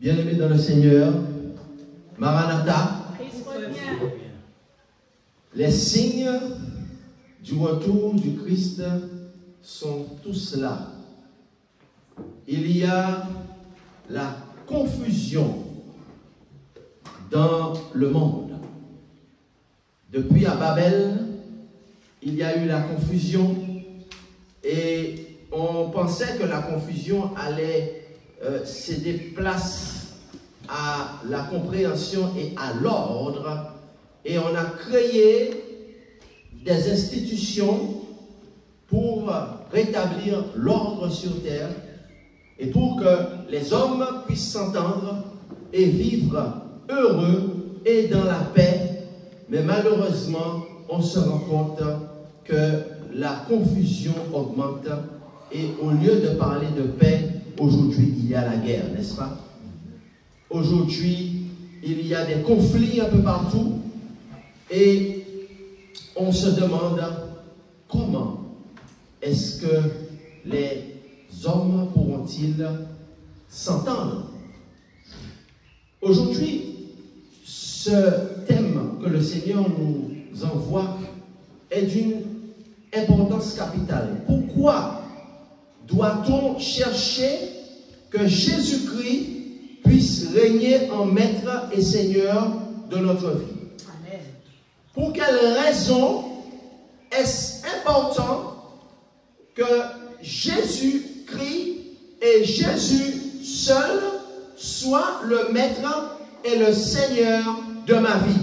Bien-aimés dans le Seigneur, Maranatha, les signes du retour du Christ sont tous là. Il y a la confusion dans le monde. Depuis à Babel, il y a eu la confusion et on pensait que la confusion allait céder place à la compréhension et à l'ordre, et on a créé des institutions pour rétablir l'ordre sur terre et pour que les hommes puissent s'entendre et vivre heureux et dans la paix. Mais malheureusement, on se rend compte que la confusion augmente et au lieu de parler de paix, aujourd'hui il y a la guerre, n'est-ce pas? Aujourd'hui, il y a des conflits un peu partout et on se demande comment est-ce que les hommes pourront-ils s'entendre? Aujourd'hui, ce thème que le Seigneur nous envoie est d'une importance capitale. Pourquoi doit-on chercher que Jésus-Christ puisse régner en maître et seigneur de notre vie? Amen. Pour quelle raison est-ce important que Jésus-Christ et Jésus seul soient le maître et le seigneur de ma vie?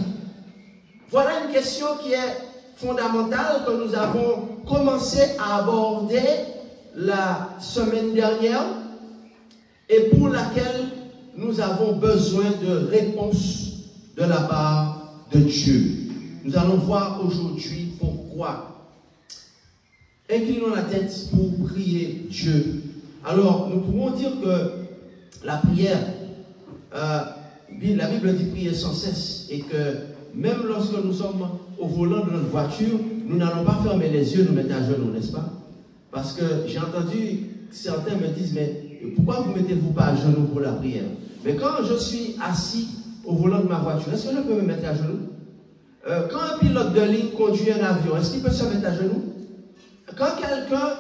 Voilà une question qui est fondamentale que nous avons commencé à aborder la semaine dernière et pour laquelle nous avons besoin de réponses de la part de Dieu. Nous allons voir aujourd'hui pourquoi. Inclinons la tête pour prier Dieu. Alors, nous pouvons dire que la prière, la Bible dit prier sans cesse, et que même lorsque nous sommes au volant de notre voiture, nous n'allons pas fermer les yeux, nous mettre à genoux, n'est-ce pas? Parce que j'ai entendu certains me disent, mais pourquoi vous ne mettez-vous pas à genoux pour la prière? Mais quand je suis assis au volant de ma voiture, est-ce que je peux me mettre à genoux? Quand un pilote de ligne conduit un avion, est-ce qu'il peut se mettre à genoux? Quand quelqu'un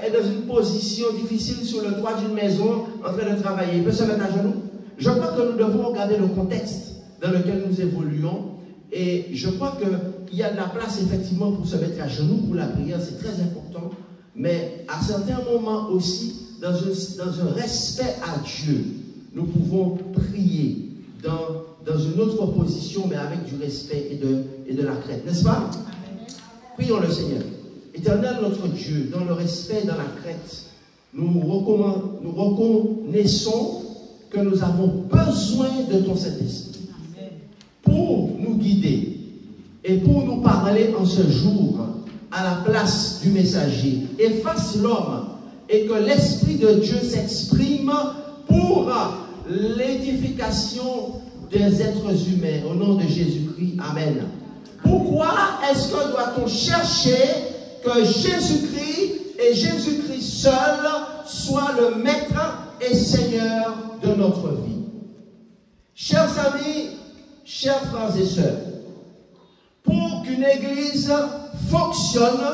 est dans une position difficile sur le toit d'une maison, en train de travailler, il peut se mettre à genoux? Je crois que nous devons regarder le contexte dans lequel nous évoluons, et je crois qu'il y a de la place effectivement pour se mettre à genoux pour la prière, c'est très important, mais à certains moments aussi, dans un respect à Dieu, nous pouvons prier dans une autre position, mais avec du respect et de la crainte, n'est-ce pas? Prions le Seigneur. Éternel notre Dieu, dans le respect et dans la crainte, nous reconnaissons que nous avons besoin de ton Saint-Esprit pour nous guider et pour nous parler en ce jour à la place du messager. Efface l'homme et que l'Esprit de Dieu s'exprime pour l'édification des êtres humains. Au nom de Jésus-Christ, Amen. Pourquoi est-ce que doit-on chercher que Jésus-Christ et Jésus-Christ seul soient le maître et seigneur de notre vie? Chers amis, chers frères et sœurs, pour qu'une église fonctionne,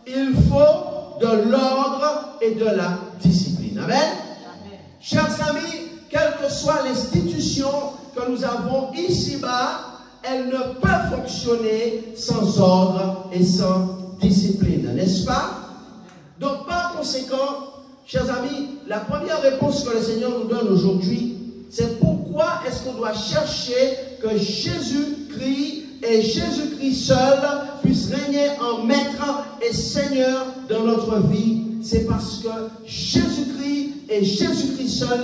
il faut de l'ordre et de la discipline. Amen. Amen. Chers amis, quelle que soit l'institution que nous avons ici-bas, elle ne peut fonctionner sans ordre et sans discipline, n'est-ce pas? Donc par conséquent, chers amis, la première réponse que le Seigneur nous donne aujourd'hui, c'est pourquoi est-ce qu'on doit chercher que Jésus-Christ et Jésus-Christ seul puissent régner en maître et seigneur dans notre vie. C'est parce que Jésus-Christ et Jésus-Christ seul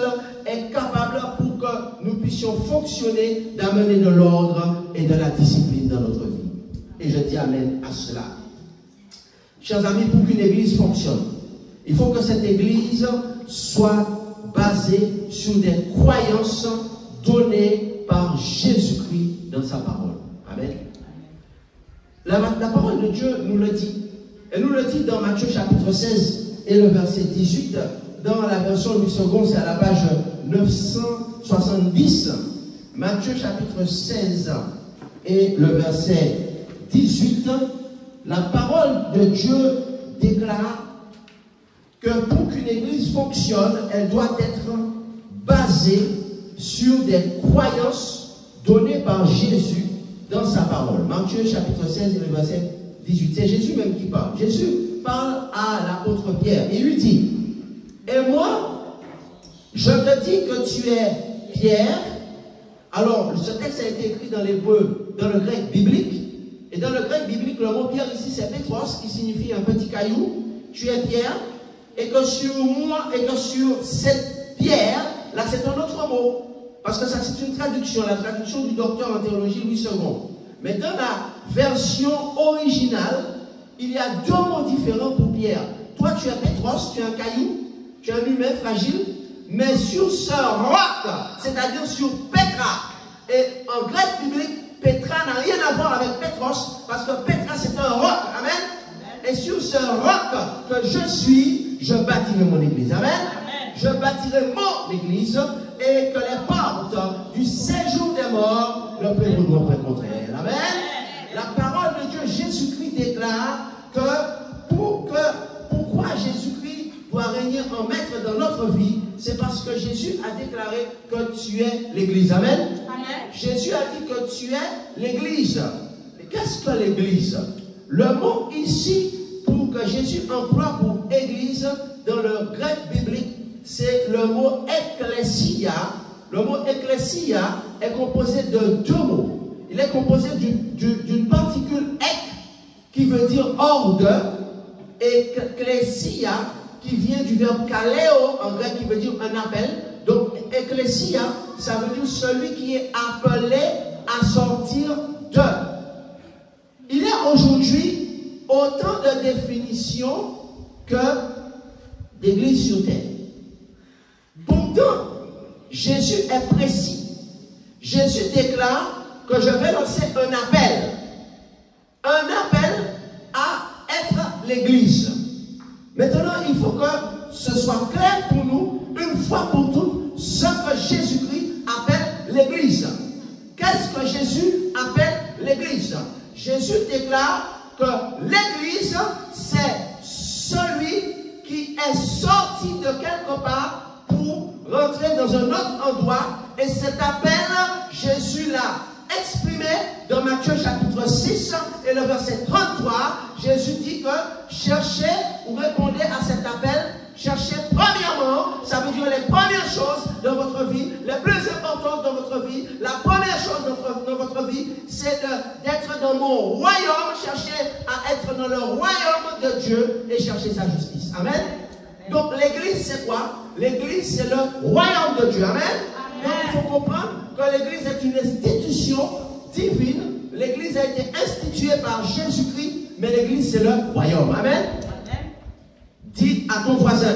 est capable pour que nous puissions fonctionner, d'amener de l'ordre et de la discipline dans notre vie. Et je dis Amen à cela. Chers amis, pour qu'une église fonctionne, il faut que cette église soit basée sur des croyances données par Jésus-Christ dans sa parole. Amen. La parole de Dieu nous le dit. Elle nous le dit dans Matthieu chapitre 16 et le verset 18. Dans la version Louis II, c'est à la page 970. Matthieu chapitre 16 et le verset 18. La parole de Dieu déclare que pour qu'une église fonctionne, elle doit être basée sur des croyances données par Jésus dans sa parole. Matthieu chapitre 16 et le verset 18. C'est Jésus même qui parle. Jésus parle à l'apôtre Pierre. Il lui dit, et moi, je te dis que tu es Pierre. Alors, ce texte a été écrit dans l'hébreu, dans le grec biblique. Et dans le grec biblique, le mot Pierre ici, c'est Pétros, qui signifie un petit caillou. Tu es Pierre. Et que sur moi, et que sur cette pierre, là c'est un autre mot. Parce que ça c'est une traduction, la traduction du docteur en théologie Louis II. Mais dans la version originale, il y a deux mots différents pour Pierre. Toi tu es Pétros, tu es un caillou, tu es un humain fragile, mais sur ce roc, c'est-à-dire sur Pétra. Et en grec biblique, Pétra n'a rien à voir avec Pétros, parce que Pétra c'est un roc. Amen. Et sur ce roc que je suis, je bâtirai mon église. Amen. Amen. Je bâtirai mon église et que les portes du séjour des morts ne prévaudront pas contre elle. Amen. La parole de Dieu, Jésus-Christ déclare que pourquoi Jésus-Christ doit régner en maître dans notre vie, c'est parce que Jésus a déclaré que tu es l'église. Amen. Amen. Jésus a dit que tu es l'église. Qu'est-ce que l'église? Le mot ici, pour que Jésus emploie pour église, dans le grec biblique, c'est le mot ecclésia. Le mot ecclésia est composé de deux mots. Il est composé d'une particule ek, qui veut dire hors de, et ecclésia, qui vient du verbe kaleo, en grec, qui veut dire un appel. Donc, ecclésia, ça veut dire celui qui est appelé à sortir de. Il y a aujourd'hui autant de définitions que d'églises sur terre. Pourtant, Jésus est précis. Jésus déclare que je vais lancer un appel. Un appel à être l'église. Maintenant, il faut que ce soit clair pour nous, une fois pour toutes, ce que Jésus-Christ appelle l'église. Qu'est-ce que Jésus appelle l'église? Jésus déclare que l'église, c'est celui qui est sorti de quelque part pour rentrer dans un autre endroit. Et cet appel, Jésus l'a exprimé dans Matthieu chapitre 6 et le verset 33. Jésus dit que cherchez ou répondez à cet appel. Cherchez premièrement, ça veut dire les premières choses dans votre vie, les plus importantes dans votre vie. La première chose dans votre vie, c'est d'être dans mon royaume, chercher à être dans le royaume de Dieu et chercher sa justice. Amen. Donc l'église c'est quoi? L'église c'est le royaume de Dieu. Amen. Donc il faut comprendre que l'église est une institution divine. L'église a été instituée par Jésus-Christ, mais l'église c'est le royaume. Amen. Dis à ton voisin,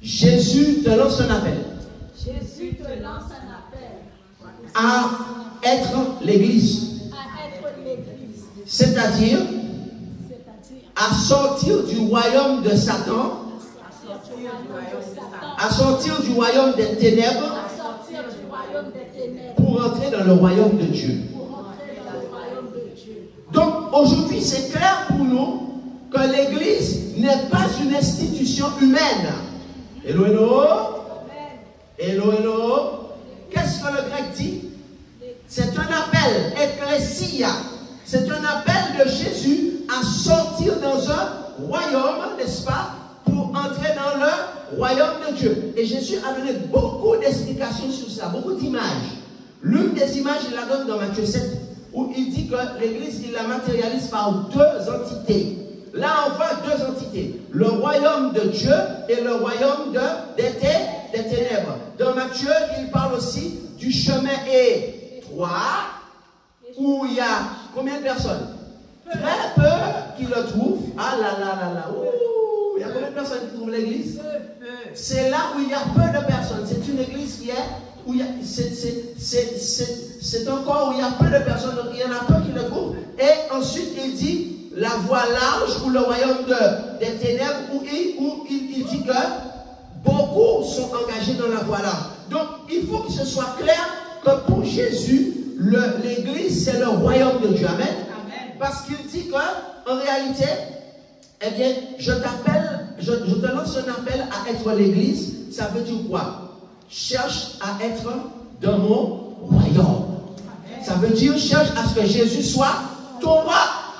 Jésus te lance un appel. Jésus te lance un appel à être l'église. C'est-à-dire à sortir du royaume de Satan, à sortir du royaume des ténèbres, pour entrer dans le royaume de Dieu. Donc aujourd'hui c'est clair pour nous que l'église n'est pas une institution humaine. Hello, hello. Hello, hello. Qu'est-ce que le grec dit? C'est un appel, ecclésia. C'est un appel de Jésus à sortir dans un royaume, n'est-ce pas, pour entrer dans le royaume de Dieu. Et Jésus a donné beaucoup d'explications sur ça, beaucoup d'images. L'une des images, il la donne dans Matthieu 7, où il dit que l'église, il la matérialise par deux entités. Là, on voit deux entités. Le royaume de Dieu et le royaume des ténèbres. Dans Matthieu, il parle aussi du chemin étroit, où il y a combien de personnes? Très peu qui le trouvent. Ah là là là là. Ouh, il y a combien de personnes qui trouvent l'église? C'est là où il y a peu de personnes. C'est une église qui est où il y a, c'est un corps où il y a peu de personnes. Donc il y en a peu qui le trouvent. Et ensuite, il dit la voie large ou le royaume des ténèbres, où il dit que beaucoup sont engagés dans la voie là. Donc, il faut que ce soit clair que pour Jésus, l'Église, c'est le royaume de Dieu. Amen. Parce qu'il dit qu'en réalité, eh bien, je te lance un appel à être l'Église. Ça veut dire quoi? Cherche à être dans mon royaume. Ça veut dire cherche à ce que Jésus soit ton roi.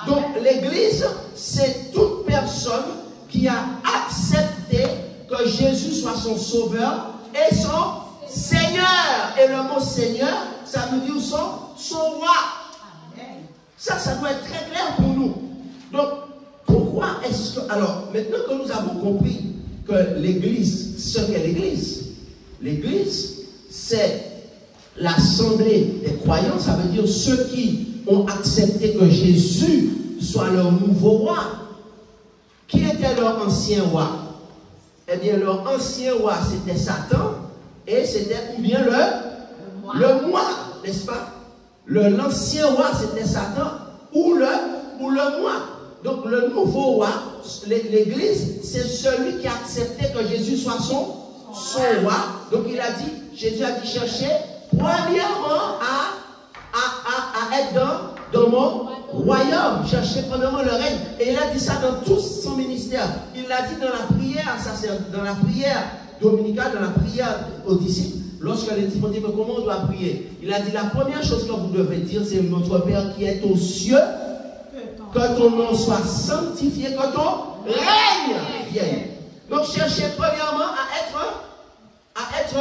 Donc l'Église, c'est toute personne qui a accepté que Jésus soit son sauveur et son Seigneur. Et le mot Seigneur, ça veut dire son roi. Ça doit être très clair pour nous. Donc, pourquoi est-ce que... Alors, maintenant que nous avons compris que l'Église, ce qu'est l'Église, c'est l'assemblée des croyants, ça veut dire ceux qui ont accepté que Jésus soit leur nouveau roi. Qui était leur ancien roi? Eh bien, leur ancien roi, c'était Satan, et c'était ou bien le moi, n'est-ce pas? L'ancien roi, c'était Satan, ou le moi. Donc, le nouveau roi, l'Église, c'est celui qui a accepté que Jésus soit son roi. Donc, Jésus a dit chercher, premièrement, à être dans mon royaume. Chercher premièrement le règne. Et il a dit ça dans tout son ministère. Il l'a dit dans la prière, dans la prière dominicale, dans la prière aux disciples. Lorsque les disciples ont dit, mais comment on doit prier? Il a dit, la première chose que vous devez dire, c'est notre Père qui est aux cieux, que ton nom soit sanctifié, que ton règne vienne. Donc cherchez premièrement à être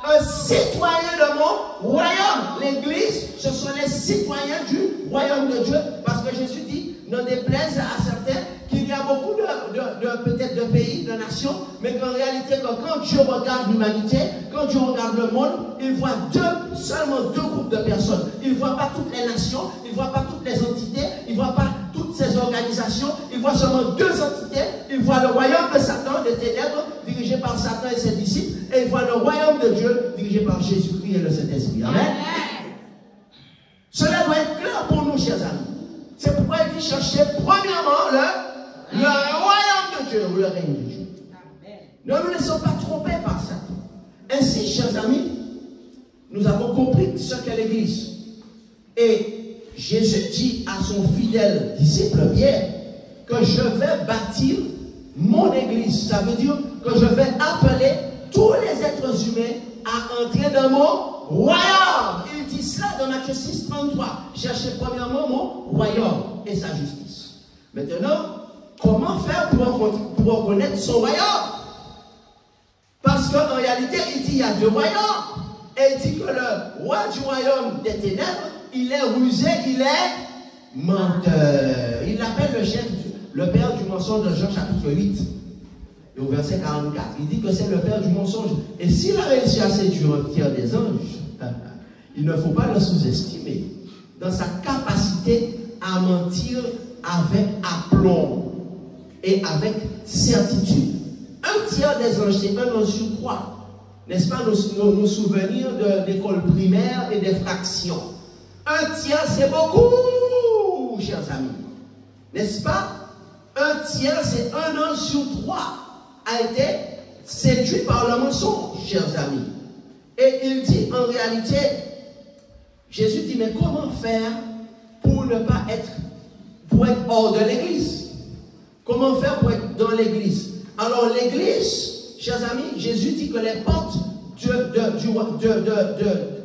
un citoyen de mon royaume. L'Église, ce sont les citoyens du royaume de Dieu. Parce que Jésus dit, ne déplaise à certains qu'il y a beaucoup peut-être de pays, de nations, mais qu'en réalité, quand Dieu regarde l'humanité, quand Dieu regarde le monde, il voit seulement deux groupes de personnes. Il ne voit pas toutes les nations, il ne voit pas toutes les entités, il ne voit pas toutes ces organisations, il voit seulement deux entités. Il voit le royaume de Satan, des ténèbres, dirigé par Satan et ses disciples, et il voit le royaume de Dieu, dirigé par Jésus-Christ et le Saint-Esprit. Amen. Cela doit être clair pour nous, chers amis. C'est pourquoi il dit chercher premièrement le royaume de Dieu, ou le règne de Dieu. Ne nous laissons pas tromper par Satan. Ainsi, chers amis, nous avons compris ce qu'est l'Église. Et Jésus dit à son fidèle disciple Pierre que je vais bâtir mon Église. Ça veut dire que je vais appeler tous les êtres humains à entrer dans mon royaume. Il dit cela dans Matthieu 6, 33. Cherchez premièrement mon royaume et sa justice. Maintenant, comment faire pour reconnaître son royaume? Parce qu'en réalité, il dit il y a deux royaumes. Et il dit que le roi du royaume des ténèbres, il est rusé, il est menteur. Il l'appelle le père du mensonge de Jean chapitre 8. Et au verset 44, il dit que c'est le père du mensonge. Et s'il a réussi à séduire un tiers des anges, il ne faut pas le sous-estimer dans sa capacité à mentir avec aplomb et avec certitude. Un tiers des anges, c'est un ange sur trois. N'est-ce pas nos souvenirs de l'école primaire et des fractions? Un tiers, c'est beaucoup, chers amis. N'est-ce pas? Un tiers, c'est un ange sur trois a été séduit par le mensonge, chers amis. Et il dit, en réalité, Jésus dit, mais comment faire pour ne pas être, pour être hors de l'Église? Comment faire pour être dans l'Église? Alors l'Église, chers amis, Jésus dit que les portes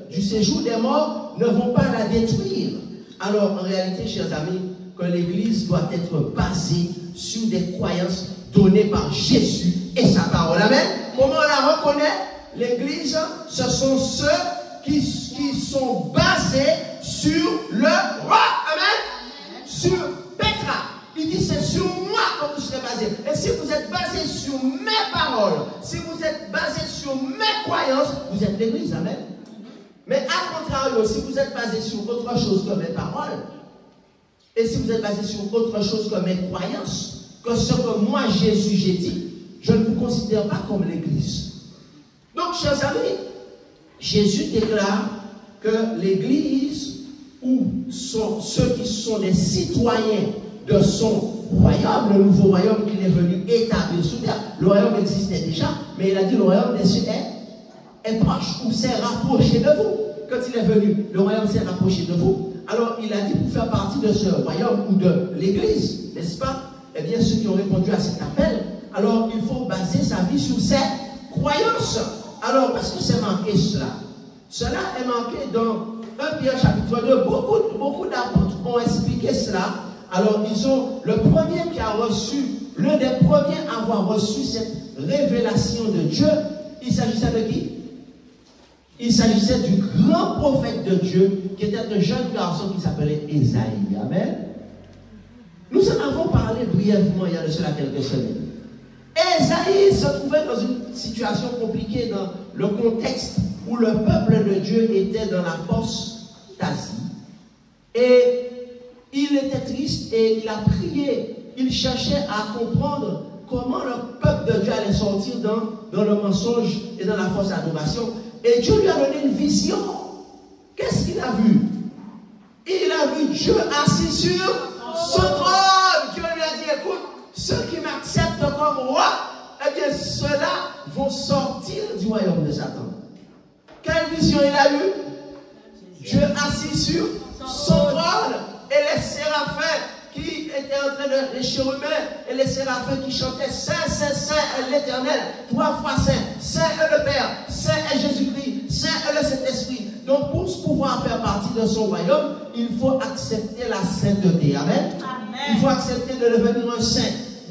du séjour des morts ne vont pas la détruire. Alors en réalité, chers amis, que l'Église doit être basée sur des croyances données par Jésus et sa parole. Amen. Comment on la reconnaît? L'Église, ce sont ceux qui sont basés sur le roi. Amen. Sur Pétra. Il dit, c'est sur moi que vous serez basés. Et si vous êtes basés sur mes paroles, si vous êtes basés sur mes croyances, vous êtes l'Église. Amen. Mais à contrario, si vous êtes basés sur autre chose que mes paroles, et si vous êtes basé sur autre chose que mes croyances, que ce que moi, Jésus, j'ai dit, je ne vous considère pas comme l'Église. Donc, chers amis, Jésus déclare que l'Église, ou ceux qui sont les citoyens de son royaume, le nouveau royaume qu'il est venu établir sur terre, le royaume existait déjà, mais il a dit le royaume des cieux est proche ou s'est rapproché de vous. Quand il est venu, le royaume s'est rapproché de vous. Alors il a dit pour faire partie de ce royaume ou de l'église, n'est-ce pas? Eh bien, ceux qui ont répondu à cet appel, alors il faut baser sa vie sur ses croyances. Alors, parce que c'est marqué cela? Cela est marqué dans 1 Pierre chapitre 2. Beaucoup d'apôtres ont expliqué cela. Alors, ils sont le premier qui a reçu, l'un des premiers à avoir reçu cette révélation de Dieu. Il s'agissait de qui? Il s'agissait du grand prophète de Dieu, qui était un jeune garçon qui s'appelait Ésaïe. Amen. Nous en avons parlé brièvement il y a de cela quelques semaines. Ésaïe se trouvait dans une situation compliquée dans le contexte où le peuple de Dieu était dans l'apostasie. Et il était triste et il a prié. Il cherchait à comprendre comment le peuple de Dieu allait sortir dans le mensonge et dans la fausse adoration. Et Dieu lui a donné une vision. Qu'est-ce qu'il a vu? Il a vu Dieu assis sur son trône. Dieu lui a dit, écoute, ceux qui m'acceptent comme roi, eh bien, ceux-là vont sortir du royaume de Satan. Quelle vision il a eue? Dieu assis sur son trône et les séraphins qui étaient en train de, les chérubins et les séraphins qui chantaient Saint, Saint, Saint est l'Éternel, 3 fois Saint, Saint est le Père, Saint est Jésus-Christ, Saint est le Saint-Esprit. Donc pour pouvoir faire partie de son royaume, il faut accepter la sainteté. Amen. Il faut accepter de devenir un saint.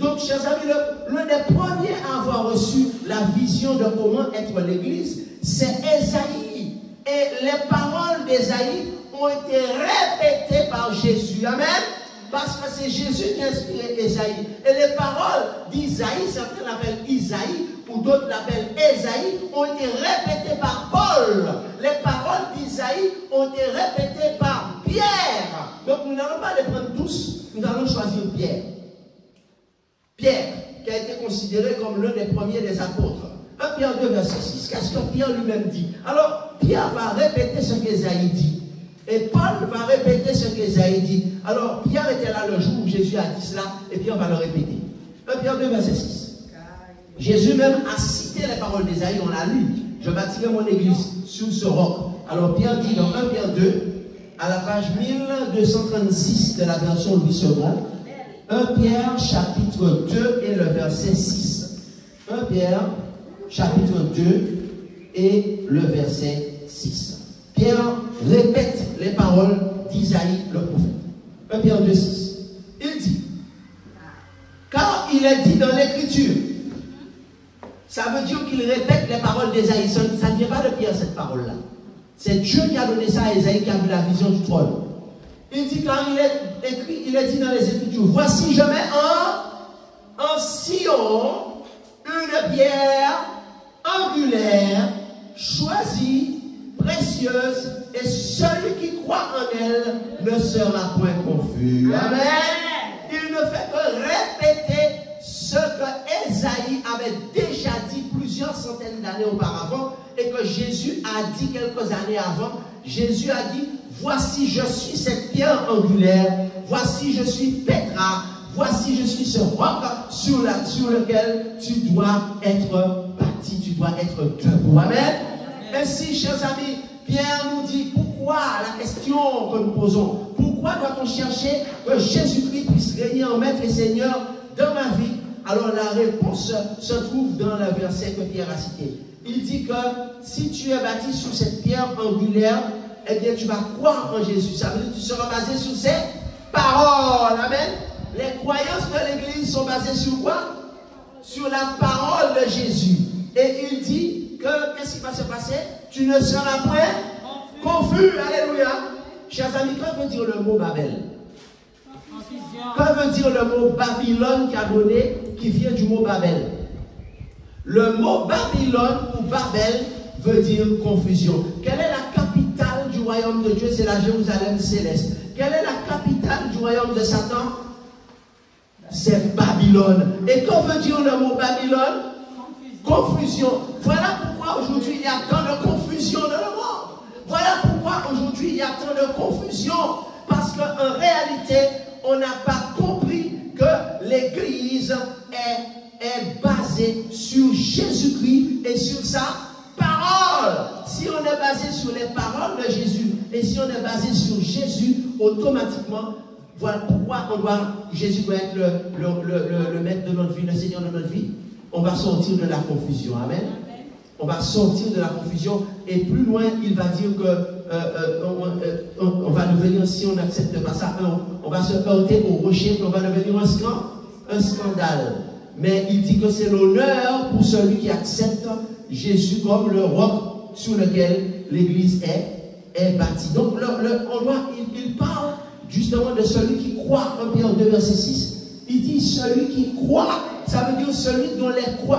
Donc, chers amis, l'un des premiers à avoir reçu la vision de comment être l'Église, c'est Ésaïe. Et les paroles d'Ésaïe ont été répétées par Jésus. Amen. Parce que c'est Jésus qui a inspiré Ésaïe. Et les paroles d'Isaïe, certains l'appellent Isaïe, ou d'autres l'appellent Ésaïe, ont été répétées par Paul. Les paroles d'Isaïe ont été répétées par Pierre. Donc nous n'allons pas les prendre tous, nous allons choisir Pierre. Pierre, qui a été considéré comme l'un des premiers des apôtres. 1 Pierre 2, verset 6. Qu'est-ce que Pierre lui-même dit? Alors, Pierre va répéter ce qu'Ésaïe dit. Et Paul va répéter ce qu'Ésaïe dit. Alors, Pierre était là le jour où Jésus a dit cela, et Pierre va le répéter. 1 Pierre 2, verset 6. Jésus même a cité les paroles d'Ésaïe, on l'a lu. Je bâtirai mon église sur ce roc. Alors, Pierre dit dans 1 Pierre 2, à la page 1236 de la version Louis II, 1 Pierre chapitre 2 et le verset 6. 1 Pierre chapitre 2 et le verset 6. Pierre répète les paroles d'Isaïe le prophète. 1 Pierre 2, 6. Il dit, car il est dit dans l'Écriture, ça veut dire qu'il répète les paroles d'Ésaïe. Ça ne vient pas de Pierre cette parole-là. C'est Dieu qui a donné ça à Ésaïe qui a vu la vision du trône. Il dit, quand il est écrit, il est dit dans les Écritures, voici je mets en Sion une pierre angulaire, choisie, précieuse, et celui qui croit en elle ne sera point confus. Amen. Il ne fait que répéter ce que Ésaïe avait déjà dit plusieurs centaines d'années auparavant et que Jésus a dit quelques années avant. Jésus a dit, voici je suis cette pierre angulaire, voici je suis Pétra, voici je suis ce roc sur lequel tu dois être bâti, tu dois être debout. Amen. Ainsi, chers amis, Pierre nous dit pourquoi, la question que nous posons, pourquoi doit-on chercher que Jésus-Christ puisse régner en maître et Seigneur dans ma vie? Alors la réponse se trouve dans le verset que Pierre a cité. Il dit que si tu es bâti sur cette pierre angulaire, eh bien tu vas croire en Jésus. Ça veut dire que tu seras basé sur ses paroles. Amen. Les croyances de l'Église sont basées sur quoi? Sur la parole de Jésus. Et il dit que, qu'est-ce qui va se passer? Tu ne seras point confus. Alléluia. Chers amis, que veut dire le mot Babel? Que veut dire le mot Babylone qui vient du mot Babel? Le mot Babylone ou Babel veut dire confusion. Quelle est la capitale du royaume de Dieu? C'est la Jérusalem céleste. Quelle est la capitale du royaume de Satan? C'est Babylone. Et que veut dire le mot Babylone? Confusion. Voilà pourquoi aujourd'hui il y a tant de confusion dans le monde. Voilà pourquoi aujourd'hui il y a tant de confusion. Parce qu'en réalité, on n'a pas compris que l'Église est basée sur Jésus-Christ et sur sa parole. Si on est basé sur les paroles de Jésus et si on est basé sur Jésus, automatiquement, voilà pourquoi Jésus doit être le maître de notre vie, le Seigneur de notre vie. On va sortir de la confusion. Amen. On va sortir de la confusion et plus loin, il va dire que on va devenir, si on n'accepte pas ça, on va se heurter au rocher, on va devenir un scandale. Mais il dit que c'est l'honneur pour celui qui accepte Jésus comme le roc sur lequel l'Église est bâtie. Donc il parle justement de celui qui croit, 1 Pierre 2, verset 6. Il dit celui qui croit, ça veut dire celui dont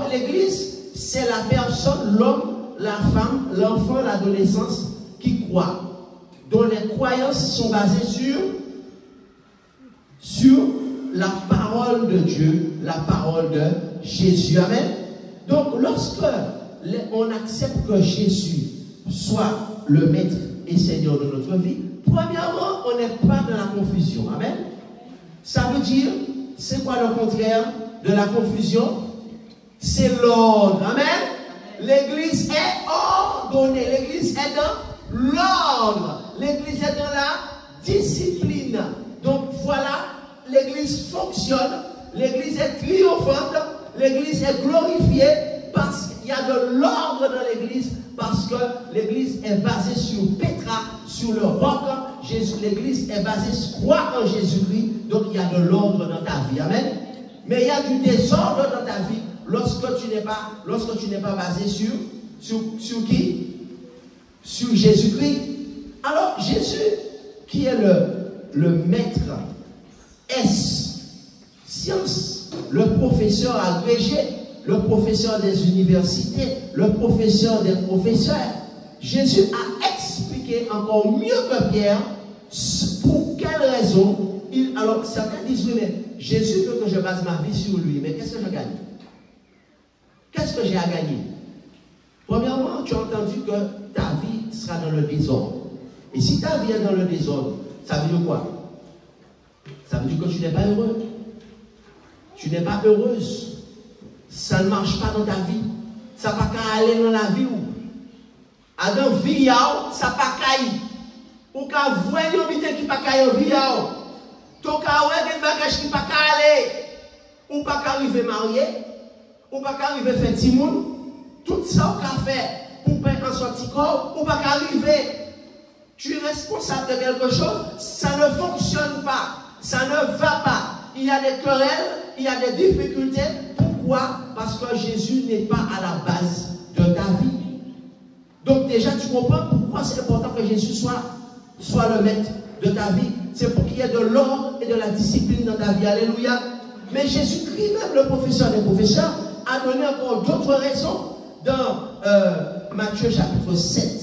l'Église, c'est la personne, l'homme, la femme, l'enfant, l'adolescence qui croit, dont les croyances sont basées sur la parole de Dieu, la parole de Jésus. Amen. Donc, lorsque on accepte que Jésus soit le maître et Seigneur de notre vie, premièrement, on n'est pas dans la confusion. Amen. Ça veut dire, c'est quoi le contraire de la confusion? C'est l'ordre. Amen. L'église est ordonnée. L'église est dans l'ordre. L'église est dans la discipline. Donc voilà, l'église fonctionne. L'église est triomphante. L'église est glorifiée parce qu'il y a de l'ordre dans l'église. Parce que l'église est basée sur Pétra, sur le roc. L'église est basée sur croire en Jésus-Christ. Donc il y a de l'ordre dans ta vie. Amen. Mais il y a du désordre dans ta vie lorsque tu n'es pas basé sur qui? Sur Jésus-Christ. Alors Jésus, qui est le maître science, le professeur agrégé, le professeur des universités, le professeur des professeurs, Jésus a expliqué encore mieux que Pierre pour quelle raison. Alors certains disent, oui, mais Jésus veut que je base ma vie sur lui, mais qu'est-ce que je gagne? Qu'est-ce que j'ai à gagner? Premièrement, tu as entendu que ta vie sera dans le désordre. Et si ta vie est dans le désordre, ça veut dire quoi? Ça veut dire que tu n'es pas heureux. Tu n'es pas heureuse. Ça ne marche pas dans ta vie. Ça ne va pas aller dans la vie. Dans vie, ça ne va pas aller. Ou quand vous voyez qui ne va pas aller dans la vie, ton cas, qui ne va pas aller. Ou pas arriver marié. Ou pas arriver faire petit monde, tout ça qu'on fait pour payer un sorti corps, ou pas arriver, tu es responsable de quelque chose, ça ne fonctionne pas, ça ne va pas. Il y a des querelles, il y a des difficultés. Pourquoi? Parce que Jésus n'est pas à la base de ta vie. Donc déjà tu comprends pourquoi c'est important que Jésus soit le maître de ta vie. C'est pour qu'il y ait de l'ordre et de la discipline dans ta vie. Alléluia. Mais Jésus-Christ, même le professeur des professeurs, a donné encore d'autres raisons. Dans Matthieu chapitre 7,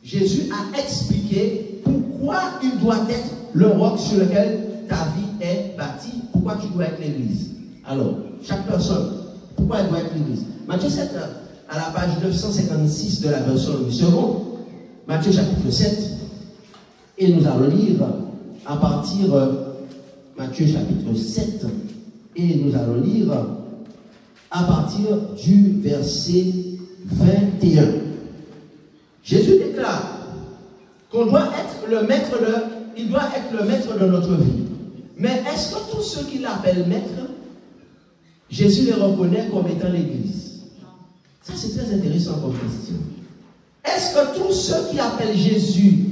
Jésus a expliqué pourquoi il doit être le roc sur lequel ta vie est bâtie. Pourquoi tu dois être l'église. Alors, chaque personne, pourquoi elle doit être l'église? Matthieu 7, à la page 956 de la version Louis II, Matthieu chapitre 7, et nous allons lire à partir Matthieu chapitre 7, et nous allons lire à partir du verset 21. Jésus déclare qu'on doit être le maître il doit être le maître de notre vie. Mais est-ce que tous ceux qui l'appellent maître, Jésus les reconnaît comme étant l'Église? Ça, c'est très intéressant comme question. Est-ce que tous ceux qui appellent Jésus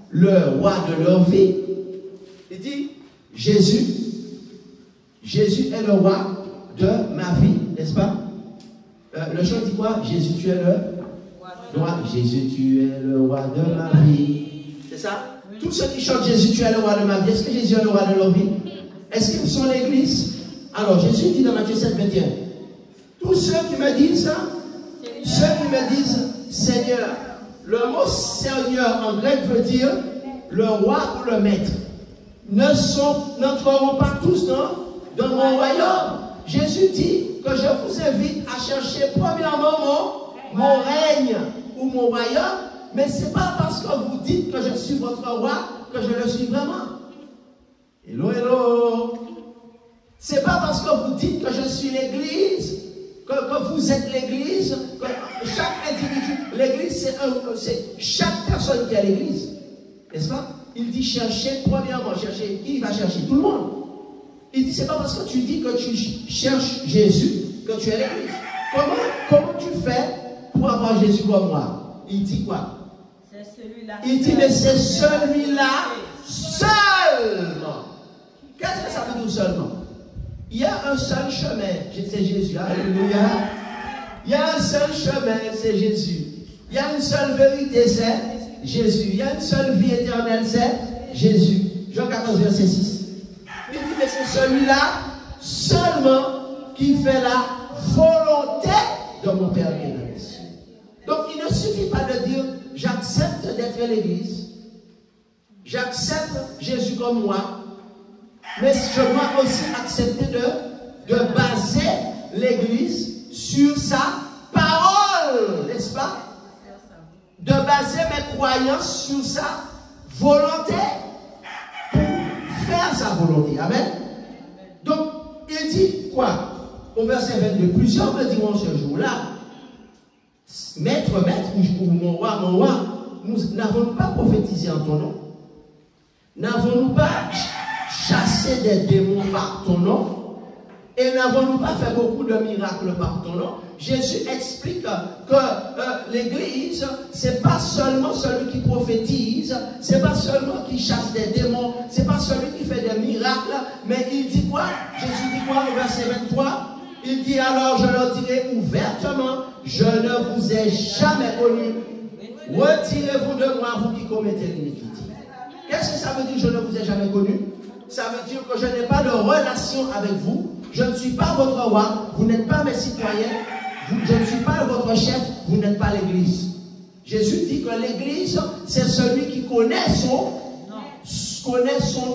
le roi de leur vie, il dit, Jésus est le roi de ma vie, n'est-ce pas? Le chant dit quoi? Jésus, tu es le roi. Jésus, tu es le roi de ma vie. C'est ça? Tous ceux qui chantent Jésus, tu es le roi de ma vie. Est-ce que Jésus est le roi de leur vie? Est-ce qu'ils sont l'Église? Alors, Jésus dit dans Matthieu 7, 21, tous ceux qui me disent ça, ceux qui me disent Seigneur, le mot Seigneur en grec veut dire le roi ou le maître, n'entreront pas tous dans mon royaume. Jésus dit que je vous invite à chercher premièrement mon règne ou mon royaume, mais ce n'est pas parce que vous dites que je suis votre roi que je le suis vraiment. Hello, hello. Ce n'est pas parce que vous dites que je suis l'église, que vous êtes l'église, que chaque individu, l'église c'est chaque personne qui est à l'église. N'est-ce pas? Il dit chercher, premièrement, chercher. Qui va chercher? Tout le monde. Il dit, c'est pas parce que tu dis que tu cherches Jésus que tu es l'église. Comment tu fais pour avoir Jésus comme moi? Il dit quoi? C'est celui-là. Il dit, mais c'est celui-là seulement. Qu'est-ce que ça veut dire seulement? Il y a un seul chemin, c'est Jésus. Alléluia. Il y a un seul chemin, c'est Jésus. Il y a une seule vérité, c'est Jésus. Il y a une seule vie éternelle, c'est Jésus. Jean 14, verset 6. Il dit, mais c'est celui-là seulement qui fait la volonté de mon Père qui est dans les cieux. Donc il ne suffit pas de dire, j'accepte d'être l'église, j'accepte Jésus comme moi, mais je dois aussi accepter de baser l'église sur sa parole, n'est-ce pas? De baser mes croyances sur sa volonté pour faire sa volonté. Amen. Donc, il dit quoi? Au verset 22, plusieurs me diront ce jour-là, maître, ou mon roi, nous n'avons pas prophétisé en ton nom? N'avons-nous pas chassé des démons par ton nom? Et n'avons-nous pas fait beaucoup de miracles par ton nom? Jésus explique que l'église, c'est pas seulement celui qui prophétise, c'est pas seulement qui chasse des démons, c'est pas celui qui fait des miracles, mais il dit quoi? Jésus dit quoi au verset 23? Il dit alors, je leur dirai ouvertement, je ne vous ai jamais connu. Retirez-vous de moi, vous qui commettez l'iniquité. Qu'est-ce que ça veut dire, je ne vous ai jamais connu? Ça veut dire que je n'ai pas de relation avec vous. Je ne suis pas votre roi, vous n'êtes pas mes citoyens, je ne suis pas votre chef, vous n'êtes pas l'église. Jésus dit que l'église, c'est celui qui connaît son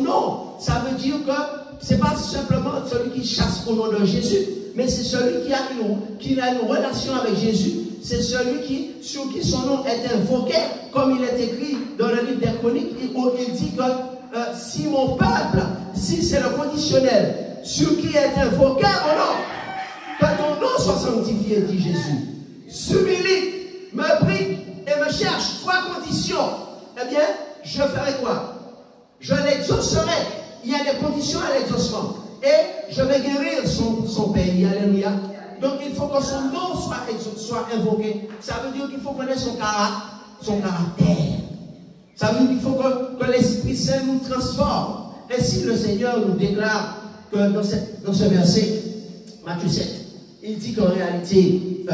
nom. Ça veut dire que ce n'est pas simplement celui qui chasse au nom de Jésus, mais c'est celui qui a une relation avec Jésus. C'est celui sur qui son nom est invoqué, comme il est écrit dans le livre des Chroniques. Il dit que si mon peuple, si c'est le conditionnel, sur qui est invoqué mon nom, que ton nom soit sanctifié, dit Jésus. S'humilie, me prie et me cherche. 3 conditions. Eh bien, je ferai quoi? Je l'exaucerai. Il y a des conditions à l'exaucement. Et je vais guérir son pays. Alléluia. Donc il faut que son nom soit invoqué. Ça veut dire qu'il faut connaître son caractère. Ça veut dire qu'il faut que l'Esprit Saint nous transforme. Et si le Seigneur nous déclare que dans ce verset, Matthieu 7, il dit qu'en réalité,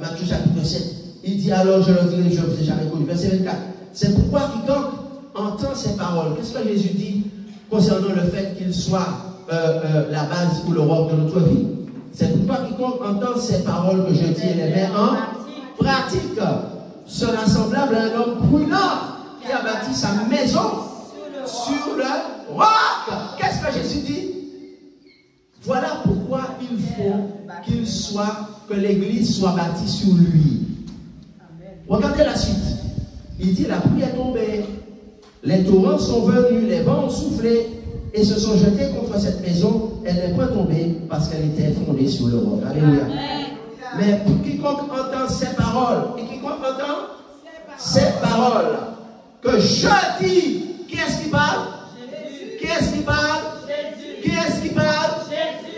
Matthieu chapitre 7, il dit alors je leur dirai, je ne vous ai jamais connu. Verset 24. C'est pourquoi quiconque entend ces paroles, qu'est-ce que Jésus dit concernant le fait qu'il soit la base ou le roc de notre vie? C'est pourquoi quiconque entend ces paroles que je dis et les met en pratique sera semblable à un homme prudent qui a bâti sa maison sur le roc. Qu'est-ce que Jésus dit? Voilà pourquoi il faut que l'église soit bâtie sur lui. Regardez la suite. Il dit la pluie est tombée, les torrents sont venus, les vents ont soufflé et se sont jetés contre cette maison. Elle n'est pas tombée parce qu'elle était fondée sur le roc. Alléluia. Mais pour quiconque entend ces paroles, et quiconque entend ces paroles, que je dis, qui est-ce qui parle? Jésus. Qui est-ce qui parle? Jésus. Qui est-ce qui parle? Jésus.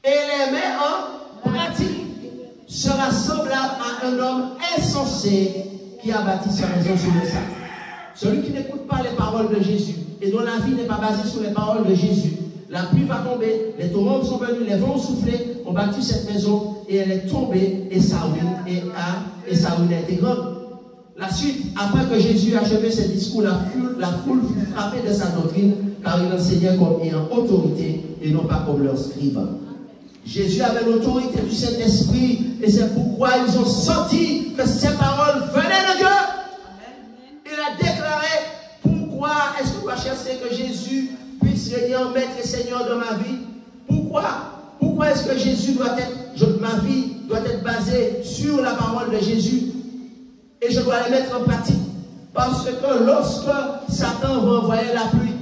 Et les met en pratique, sera semblable à un homme insensé qui a bâti sa maison sur le sable. Celui qui n'écoute pas les paroles de Jésus et dont la vie n'est pas basée sur les paroles de Jésus, la pluie va tomber, les torrents sont venus, les vents ont soufflé, ont bâti cette maison et elle est tombée et sa ruine a été grande. La suite, après que Jésus a achevé ses discours, la foule fut frappée de sa doctrine car il enseignait comme ayant autorité et non pas comme leurs scribes. Jésus avait l'autorité du Saint-Esprit et c'est pourquoi ils ont senti que ces paroles venaient de Dieu. Il a déclaré, pourquoi est-ce que vous cherchez que Jésus puisse régner en maître et Seigneur de ma vie? Pourquoi est-ce que Jésus ma vie doit être basée sur la parole de Jésus et je dois les mettre en pratique? Parce que lorsque Satan va envoyer la pluie,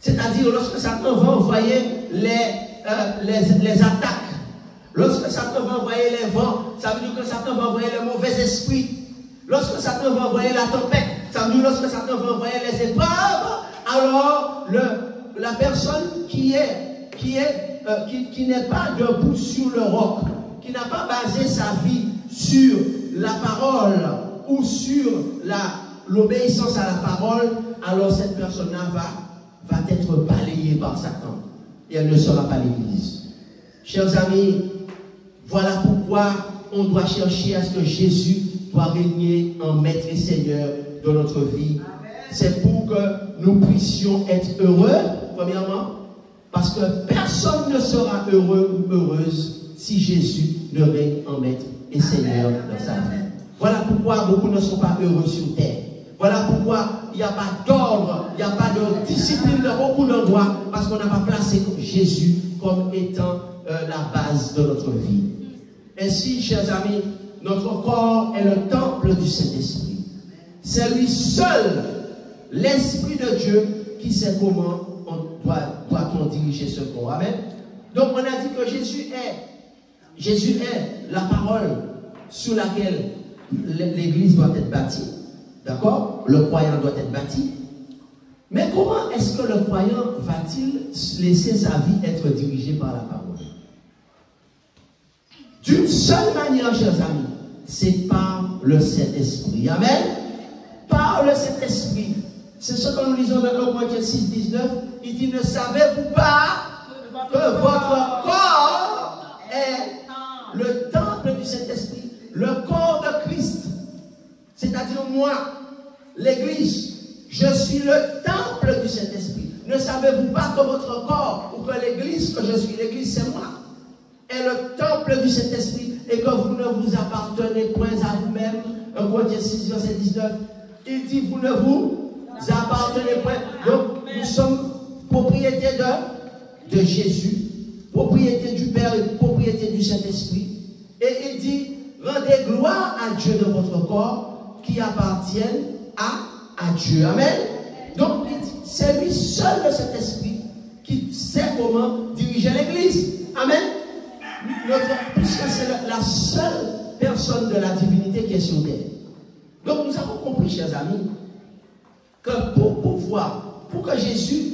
C'est-à-dire, lorsque Satan va envoyer les attaques, lorsque Satan va envoyer les vents, ça veut dire que Satan va envoyer les mauvais esprits. Lorsque Satan va envoyer la tempête, ça veut dire lorsque Satan va envoyer les épreuves, alors la personne qui n'est pas debout sur le roc, qui n'a pas basé sa vie sur la parole ou sur l'obéissance à la parole, alors cette personne-là va être balayée par Satan et elle ne sera pas l'Église. Chers amis, voilà pourquoi on doit chercher à ce que Jésus doit régner en maître et Seigneur de notre vie. C'est pour que nous puissions être heureux, premièrement, parce que personne ne sera heureux ou heureuse si Jésus ne règne en maître et Seigneur dans sa vie. Voilà pourquoi beaucoup ne sont pas heureux sur terre. Voilà pourquoi il n'y a pas d'ordre, il n'y a pas de discipline dans beaucoup d'endroits, parce qu'on n'a pas placé Jésus comme étant la base de notre vie. Ainsi, chers amis, notre corps est le temple du Saint-Esprit. C'est lui seul, l'Esprit de Dieu, qui sait comment doit-on diriger ce corps. Amen. Donc on a dit que Jésus est la parole sur laquelle l'Église doit être bâtie. D'accord? Le croyant doit être bâti. Mais comment est-ce que le croyant va-t-il laisser sa vie être dirigée par la parole? D'une seule manière, chers amis, c'est par le Saint-Esprit. Amen? Par le Saint-Esprit. C'est ce que nous lisons dans 1 Corinthiens 6, 19. Il dit, ne savez-vous pas que votre corps est le temple du Saint-Esprit, le corps de Christ? C'est-à-dire moi, l'Église, je suis le temple du Saint-Esprit. Ne savez-vous pas que votre corps, ou que l'Église que je suis, l'Église c'est moi, est le temple du Saint-Esprit et que vous ne vous appartenez point à vous-même? 1 Corinthiens 6, verset 19. Il dit, vous ne vous appartenez point. Donc, nous sommes propriétés de Jésus, propriété du Père et propriété du Saint-Esprit. Et il dit, rendez gloire à Dieu de votre corps qui appartiennent à Dieu. Amen. Donc, c'est lui seul de cet esprit qui sait comment diriger l'Église. Amen. Puisque c'est la seule personne de la divinité qui est sur terre. Donc, nous avons compris, chers amis, que pour que Jésus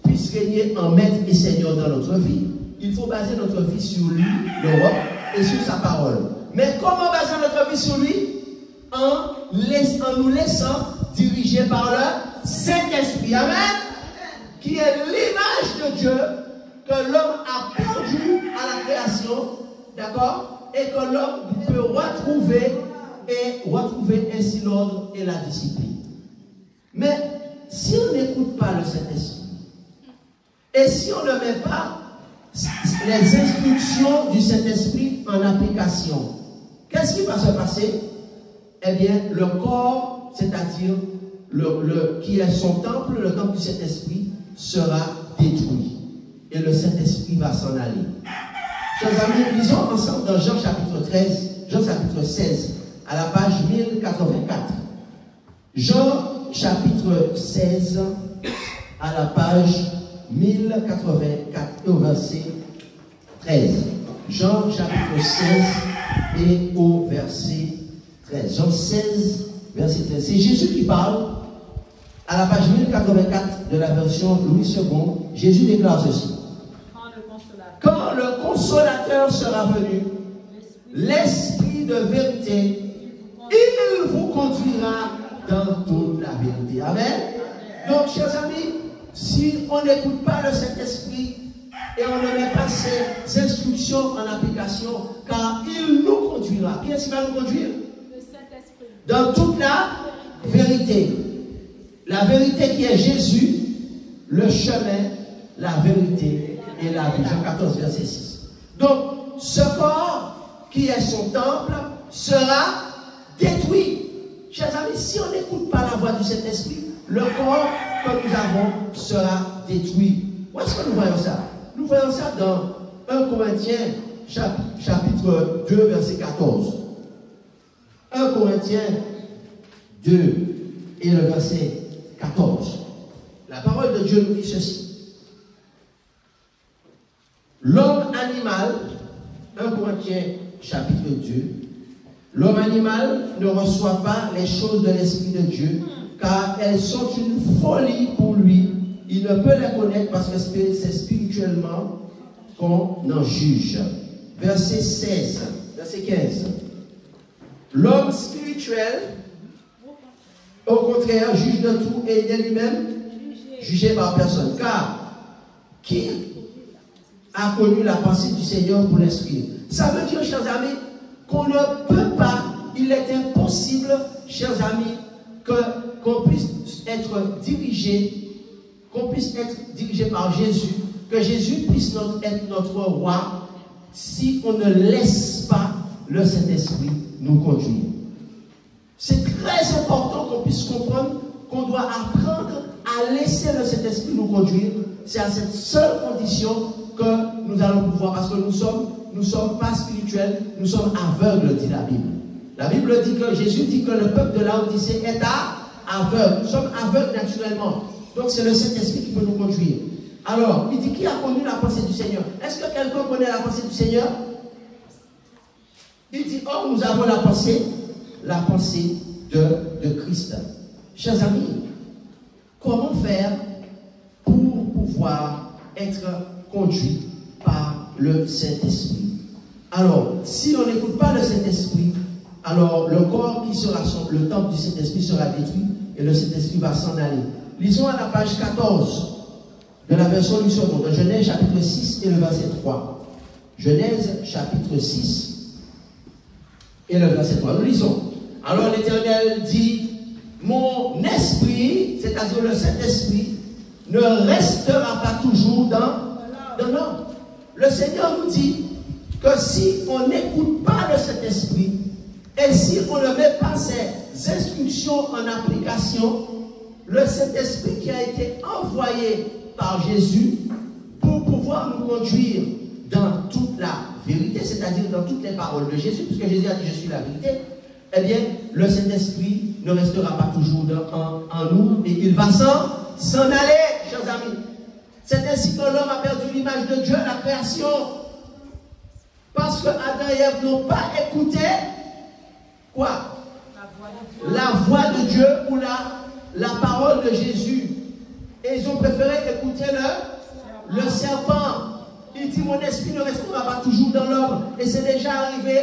puisse régner en maître et Seigneur dans notre vie, il faut baser notre vie sur lui, le roi, et sur sa parole. Mais comment baser notre vie sur lui? En nous laissant diriger par le Saint-Esprit. Amen. Qui est l'image de Dieu que l'homme a perdu à la création. D'accord? Et que l'homme peut retrouver ainsi l'ordre et la discipline. Mais si on n'écoute pas le Saint-Esprit, et si on ne met pas les instructions du Saint-Esprit en application, qu'est-ce qui va se passer? Eh bien, le corps, c'est-à-dire qui est son temple, le temple du Saint-Esprit, sera détruit. Et le Saint-Esprit va s'en aller. Chers amis, lisons ensemble dans Jean chapitre 16, à la page 1084. Jean chapitre 16, à la page 1084, au verset 13. Jean chapitre 16 et au verset 13. Jean 16, verset 13. C'est Jésus qui parle. À la page 1084 de la version Louis II, Jésus déclare ceci. Quand le consolateur sera venu, l'Esprit de vérité, il vous conduira dans toute la vérité. Amen. Donc, chers amis, si on n'écoute pas le Saint-Esprit et on ne met pas ses instructions en application, car il nous conduira. Qui est-ce qui va nous conduire? Le Saint-Esprit. Dans toute la vérité. La vérité qui est Jésus, le chemin, la vérité et la vie. Jean 14, verset 6. Donc, ce corps qui est son temple sera détruit. Chers amis, si on n'écoute pas la voix du Saint-Esprit, le corps que nous avons sera détruit. Où est-ce que nous voyons ça? Nous voyons ça dans 1 Corinthiens chapitre 2, verset 14. 1 Corinthiens 2 et le verset 14. La parole de Dieu nous dit ceci. L'homme animal, 1 Corinthiens chapitre 2, l'homme animal ne reçoit pas les choses de l'Esprit de Dieu, car elles sont une folie pour lui. Il ne peut les connaître parce que c'est spirituellement qu'on en juge. Verset 16, verset 15. L'homme spirituel, au contraire, juge de tout et de lui-même jugé par personne. Car qui a connu la pensée du Seigneur pour l'esprit? Ça veut dire, chers amis, qu'on ne peut pas, il est impossible, chers amis, qu'on puisse être dirigé par Jésus, que Jésus puisse être notre roi, si on ne laisse pas le Saint-Esprit nous conduire. C'est très important qu'on puisse comprendre qu'on doit apprendre à laisser le Saint-Esprit nous conduire. C'est à cette seule condition que nous allons pouvoir, parce que nous sommes pas spirituels, nous sommes aveugles, dit la Bible. La Bible dit que Jésus dit que le peuple de Laodicée est aveugle. Nous sommes aveugles naturellement. Donc c'est le Saint-Esprit qui peut nous conduire. Alors, il dit qui a connu la pensée du Seigneur? Est-ce que quelqu'un connaît la pensée du Seigneur? Il dit, oh, nous avons la pensée de Christ. Chers amis, comment faire pour pouvoir être conduit par le Saint-Esprit? Alors, si on n'écoute pas le Saint-Esprit, alors le corps qui sera le temple du Saint-Esprit sera détruit et le Saint-Esprit va s'en aller. Lisons à la page 14 de la version du second, de Genèse chapitre 6 et le verset 3. Genèse chapitre 6 et le verset 3. Nous lisons. Alors l'Éternel dit, mon esprit, c'est-à-dire le Saint-Esprit, ne restera pas toujours dans l'homme. Le Seigneur nous dit que si on n'écoute pas le Saint-Esprit, et si on ne met pas ses instructions en application, le Saint-Esprit qui a été envoyé par Jésus pour pouvoir nous conduire dans toute la vérité, c'est-à-dire dans toutes les paroles de Jésus, puisque Jésus a dit je suis la vérité, eh bien, le Saint-Esprit ne restera pas toujours en nous et il va s'en aller, chers amis. C'est ainsi que l'homme a perdu l'image de Dieu, la création, parce que Adam et Ève n'ont pas écouté quoi? La voix de Dieu ou la parole de Jésus. Et ils ont préféré écouter le serpent. Il dit, mon esprit ne restera pas toujours dans l'homme. Et c'est déjà arrivé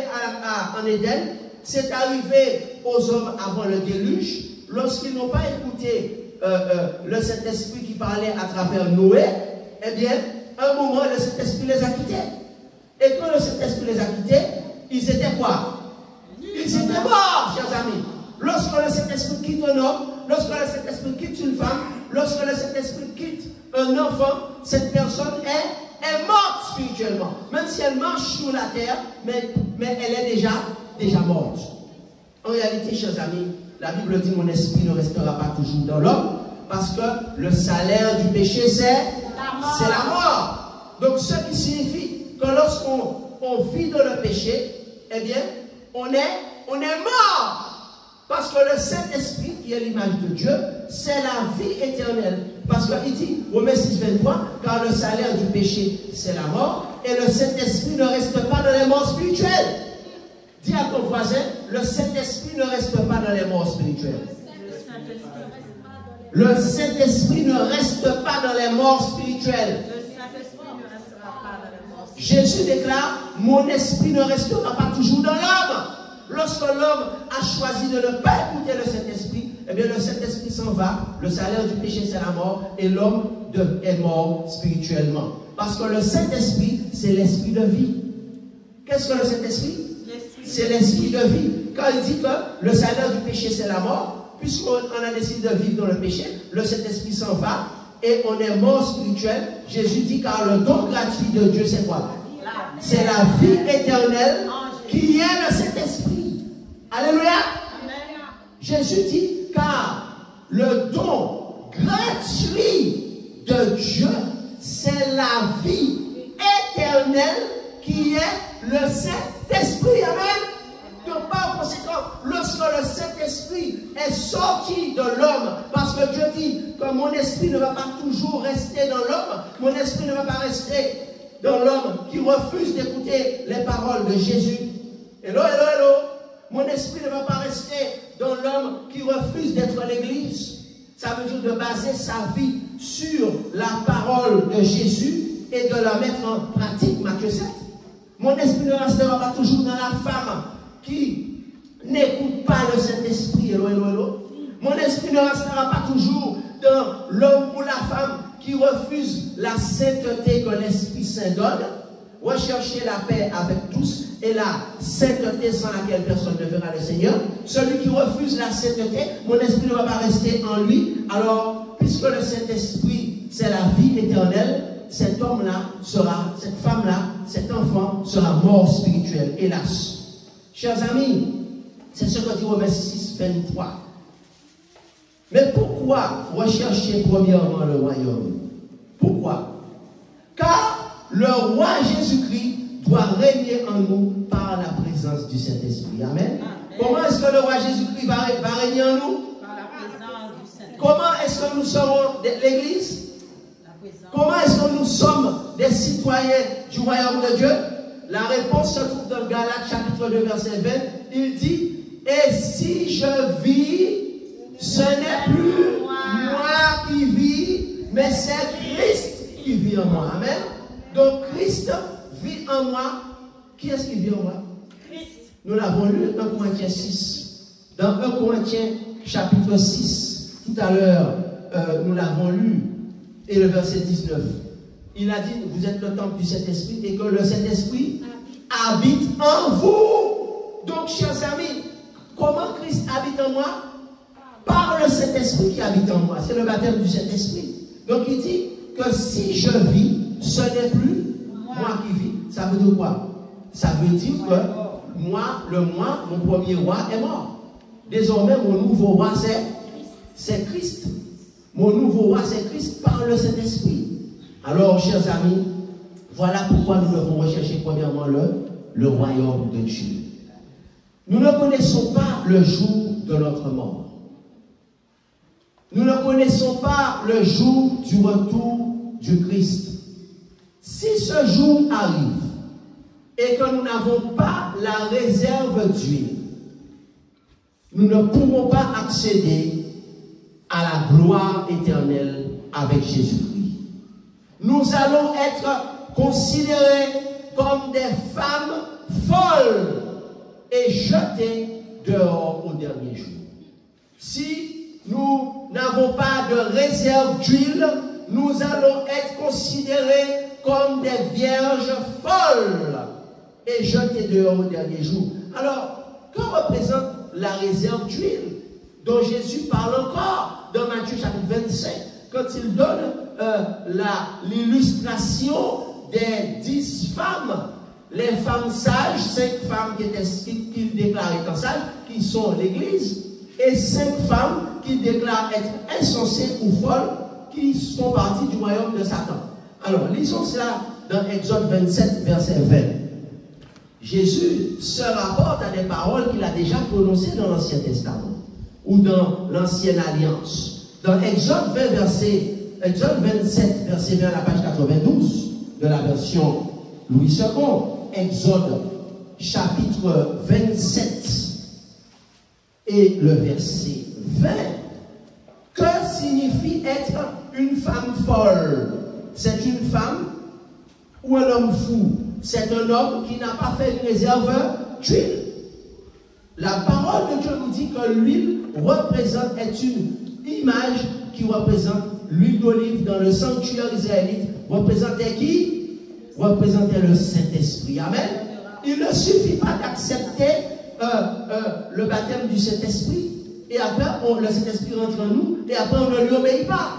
en Éden. C'est arrivé aux hommes avant le déluge. Lorsqu'ils n'ont pas écouté le Saint-Esprit qui parlait à travers Noé, eh bien, à un moment, le Saint-Esprit les a quittés. Et quand le Saint-Esprit les a quittés, ils étaient quoi? Ils étaient morts, chers amis. Lorsque le Saint-Esprit quitte un homme, lorsque le Saint-Esprit quitte une femme, lorsque le Saint-Esprit quitte un enfant, cette personne est morte spirituellement. Même si elle marche sur la terre, mais elle est déjà morte. En réalité, chers amis, la Bible dit, mon esprit ne restera pas toujours dans l'homme, parce que le salaire du péché, c'est la mort. Donc, ce qui signifie que lorsqu'on vit dans le péché, eh bien, on est mort. Parce que le Saint-Esprit, qui est l'image de Dieu, c'est la vie éternelle. Parce qu'il dit, Romains 6, 23, car le salaire du péché, c'est la mort, et le Saint-Esprit ne reste pas dans les morts spirituelles. Dis à ton voisin, le Saint-Esprit ne reste pas dans les morts spirituelles. Le Saint-Esprit ne reste pas dans les morts spirituelles. Jésus déclare, mon esprit ne restera pas toujours dans l'homme. Lorsque l'homme a choisi de ne pas écouter le Saint-Esprit, eh bien le Saint-Esprit s'en va, le salaire du péché c'est la mort, et l'homme est mort spirituellement. Parce que le Saint-Esprit, c'est l'esprit de vie. Qu'est-ce que le Saint-Esprit? C'est l'esprit de vie. Quand il dit que le salaire du péché c'est la mort, puisqu'on a décidé de vivre dans le péché, le Saint-Esprit s'en va, et on est mort spirituel. Jésus dit, car le don gratuit de Dieu c'est quoi? C'est la vie éternelle qui est le Saint-Esprit. Alléluia. Jésus dit, car le don gratuit de Dieu, c'est la vie éternelle qui est le Saint-Esprit. Amen. Donc par conséquent, lorsque le Saint-Esprit est sorti de l'homme, parce que Dieu dit que mon esprit ne va pas toujours rester dans l'homme, mon esprit ne va pas rester dans l'homme qui refuse d'écouter les paroles de Jésus. Hello, hello, hello. Mon esprit ne va pas rester dans l'homme qui refuse d'être à l'église. Ça veut dire de baser sa vie sur la parole de Jésus et de la mettre en pratique, Matthieu 7. Mon esprit ne restera pas toujours dans la femme qui n'écoute pas le Saint-Esprit. Hello, hello, hello. Mon esprit ne restera pas toujours dans l'homme ou la femme qui refuse la sainteté que l'Esprit Saint donne. Rechercher la paix avec tous et la sainteté sans laquelle personne ne verra le Seigneur. Celui qui refuse la sainteté, mon esprit ne va pas rester en lui. Alors, puisque le Saint-Esprit, c'est la vie éternelle, cet homme-là sera, cette femme-là, cet enfant sera mort spirituel, hélas. Chers amis, c'est ce que dit Romains 6, 23. Mais pourquoi rechercher premièrement le royaume? Pourquoi? Car le roi Jésus-Christ doit régner en nous par la présence du Saint-Esprit. Amen. Amen. Comment est-ce que le roi Jésus-Christ va régner en nous? Par la présence du Saint-Esprit. Comment est-ce que nous sommes l'Église? Comment est-ce que nous sommes des citoyens du royaume de Dieu? La réponse se trouve dans Galates chapitre 2 verset 20. Il dit, et si je vis, ce n'est plus moi qui vis, mais c'est Christ qui vit en moi. Amen. Donc Christ vit en moi. Qui est-ce qui vit en moi? Christ. Nous l'avons lu dans 1 Corinthiens 6. Dans 1 Corinthiens chapitre 6. Tout à l'heure, nous l'avons lu. Et le verset 19. Il a dit, vous êtes le temple du Saint-Esprit et que le Saint-Esprit habite en vous. Donc, chers amis, comment Christ habite en moi? Par le Saint-Esprit qui habite en moi. C'est le baptême du Saint-Esprit. Donc, il dit que si je vis, ce n'est plus moi qui vis. Ça veut dire quoi? Ça veut dire que moi, mon premier roi est mort. Désormais, mon nouveau roi, c'est Christ. Mon nouveau roi, c'est Christ par le Saint-Esprit. Alors, chers amis, voilà pourquoi nous devons rechercher premièrement le royaume de Dieu. Nous ne connaissons pas le jour de notre mort. Nous ne connaissons pas le jour du retour du Christ. Si ce jour arrive et que nous n'avons pas la réserve d'huile, nous ne pourrons pas accéder à la gloire éternelle avec Jésus-Christ. Nous allons être considérés comme des femmes folles et jetées dehors au dernier jour. Si nous n'avons pas de réserve d'huile, nous allons être considérés comme des vierges folles et jetées dehors au dernier jour. Alors, que représente la réserve d'huile dont Jésus parle encore dans Matthieu chapitre 25, quand il donne l'illustration des 10 femmes, les femmes sages, 5 femmes qu'il déclare étant sages, qui sont l'Église, et 5 femmes qu'il déclare être insensées ou folles, qui font partie du royaume de Satan. Alors, lisons cela dans Exode 27, verset 20. Jésus se rapporte à des paroles qu'il a déjà prononcées dans l'Ancien Testament ou dans l'Ancienne Alliance. Dans Exode 27, verset 20 à la page 92 de la version Louis II, Exode chapitre 27 et le verset 20, que signifie être une femme folle? C'est une femme ou un homme fou? C'est un homme qui n'a pas fait une réserve d'huile. La parole de Dieu nous dit que l'huile est une image qui représente l'huile d'olive dans le sanctuaire israélite. Représentait qui? Représentait le Saint-Esprit. Amen. Il ne suffit pas d'accepter le baptême du Saint-Esprit et après le Saint-Esprit rentre en nous et après on ne lui obéit pas.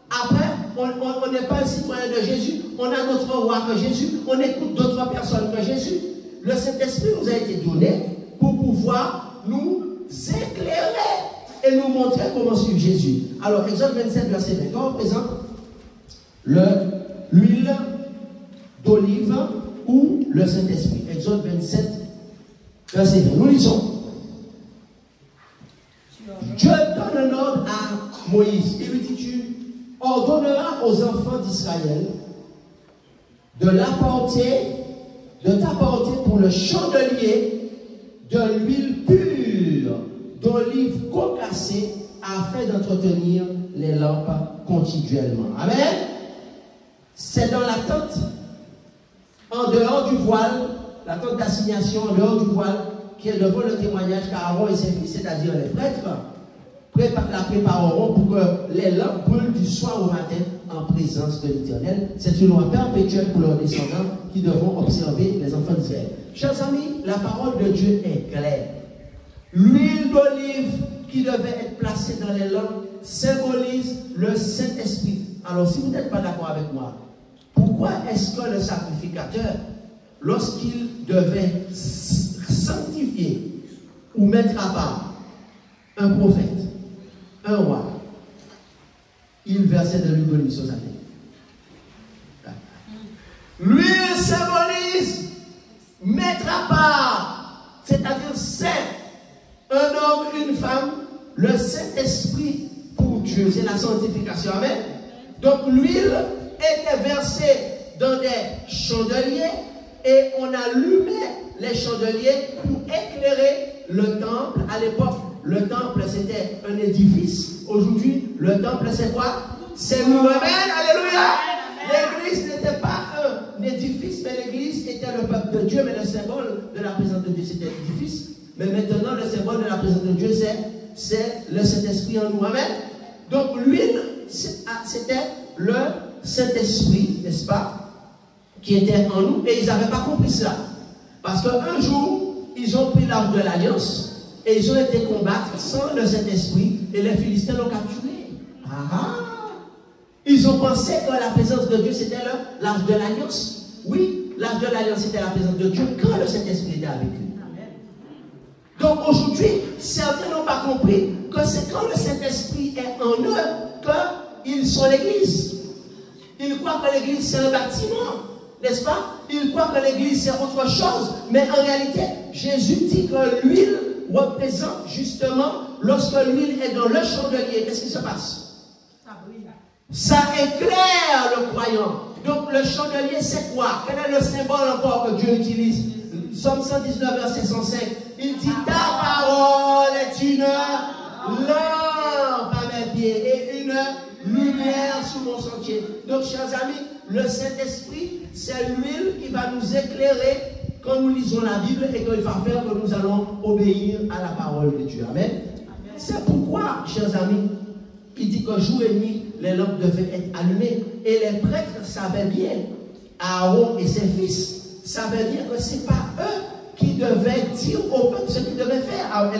Après, on n'est pas un citoyen de Jésus, on a notre roi que Jésus, on écoute d'autres personnes que Jésus. Le Saint-Esprit nous a été donné pour pouvoir nous éclairer et nous montrer comment suivre Jésus. Alors, Exode 27, verset 20, on représente l'huile d'olive ou le Saint-Esprit. Exode 27, verset 20. Nous lisons. Dieu donne un ordre à Moïse. Il lui dit, tu ordonneras aux enfants d'Israël de t'apporter pour le chandelier de l'huile pure d'olive concassée afin d'entretenir les lampes continuellement. Amen. C'est dans la tente, en dehors du voile, la tente d'assignation en dehors du voile, qui est devant le témoignage qu'Aaron et ses fils, c'est-à-dire les prêtres, la prépareront pour que les lampes brûlent du soir au matin en présence de l'Éternel. C'est une loi perpétuelle pour leurs descendants qui devront observer les enfants d'Israël. Chers amis, la parole de Dieu est claire. L'huile d'olive qui devait être placée dans les lampes symbolise le Saint-Esprit. Alors, si vous n'êtes pas d'accord avec moi, pourquoi est-ce que le sacrificateur, lorsqu'il devait sanctifier ou mettre à part un prophète, un roi, il versait de l'huile d'olive sur sa tête? L'huile symbolise mettre à part, c'est-à-dire saint, un homme, une femme, le Saint-Esprit pour Dieu, c'est la sanctification. Amen. Donc l'huile était versée dans des chandeliers et on allumait les chandeliers pour éclairer le temple. À l'époque, le temple c'était un édifice. Aujourd'hui, le temple c'est quoi? C'est nous. Amen. Alléluia. L'église n'était pas un édifice, mais l'église était le peuple de Dieu, mais le symbole de la présence de Dieu c'était l'édifice. Mais maintenant, le symbole de la présence de Dieu, c'est le Saint-Esprit en nous. Amen. Donc, l'huile, c'était le Saint-Esprit, n'est-ce pas, qui était en nous. Et ils n'avaient pas compris cela. Parce qu'un jour, ils ont pris l'arche de l'Alliance et ils ont été combattre sans le Saint-Esprit et les Philistins l'ont capturé. Ils ont pensé que la présence de Dieu, c'était l'arche de l'Alliance. Oui, l'arche de l'Alliance, c'était la présence de Dieu quand le Saint-Esprit était avec eux. Donc aujourd'hui, certains n'ont pas compris que c'est quand le Saint-Esprit est en eux qu'ils sont l'Église. Ils croient que l'Église c'est un bâtiment, n'est-ce pas? Ils croient que l'Église c'est autre chose. Mais en réalité, Jésus dit que l'huile représente justement, lorsque l'huile est dans le chandelier, qu'est-ce qui se passe? Ça éclaire le croyant. Donc le chandelier c'est quoi? Quel est le symbole encore que Dieu utilise? Psaume 119, verset 105. Il dit, ta parole est une lampe à mes pieds et une lumière sous mon sentier. Donc, chers amis, le Saint-Esprit, c'est l'huile qui va nous éclairer quand nous lisons la Bible et qu'il va faire que nous allons obéir à la parole de Dieu. Amen. C'est pourquoi, chers amis, il dit que jour et nuit, les lampes devaient être allumées. Et les prêtres savaient bien, Aaron et ses fils, savaient bien que ce n'est pas eux qui devaient dire au peuple ce qu'ils devaient faire.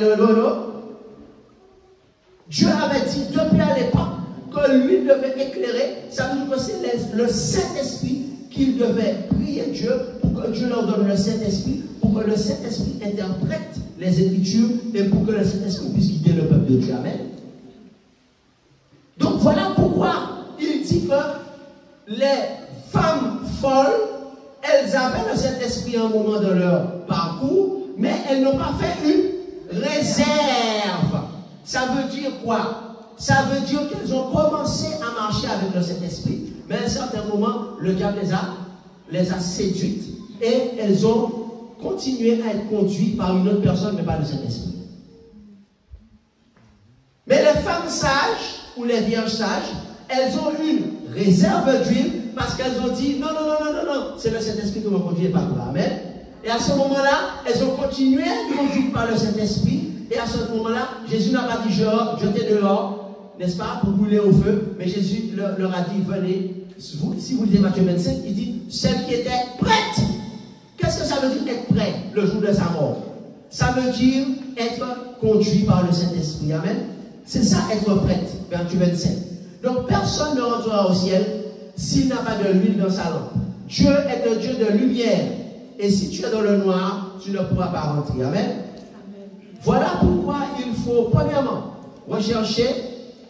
Dieu avait dit depuis à l'époque que lui devait éclairer. Ça veut dire que c'est le Saint-Esprit qu'il devait prier Dieu pour que Dieu leur donne le Saint-Esprit, pour que le Saint-Esprit interprète les Écritures et pour que le Saint-Esprit puisse guider le peuple de Dieu. Amen. Donc voilà pourquoi il dit que les femmes folles, elles avaient le Saint-Esprit un moment de leur parcours, mais elles n'ont pas fait une réserve. Ça veut dire quoi? Ça veut dire qu'elles ont commencé à marcher avec le Saint-Esprit, mais à un certain moment, le diable les a séduites et elles ont continué à être conduites par une autre personne, mais pas le Saint-Esprit. Mais les femmes sages, ou les vierges sages, elles ont une réserve d'huile parce qu'elles ont dit non, c'est le Saint-Esprit qui m'a conduit par toi. Amen. Et à ce moment-là, elles ont continué à être conduites par le Saint-Esprit. Et à ce moment-là, Jésus n'a pas dit jetez dehors, n'est-ce pas, pour brûler au feu. Mais Jésus leur a dit venez, si vous lisez Matthieu 25, il dit celle qui était prête. Qu'est-ce que ça veut dire être prêt le jour de sa mort? Ça veut dire être conduit par le Saint-Esprit. Amen. C'est ça être prête, Matthieu 25. Donc personne ne rentrera au ciel s'il n'a pas de l'huile dans sa lampe. Dieu est un Dieu de lumière. Et si tu es dans le noir, tu ne pourras pas rentrer. Amen. Voilà pourquoi il faut, premièrement, rechercher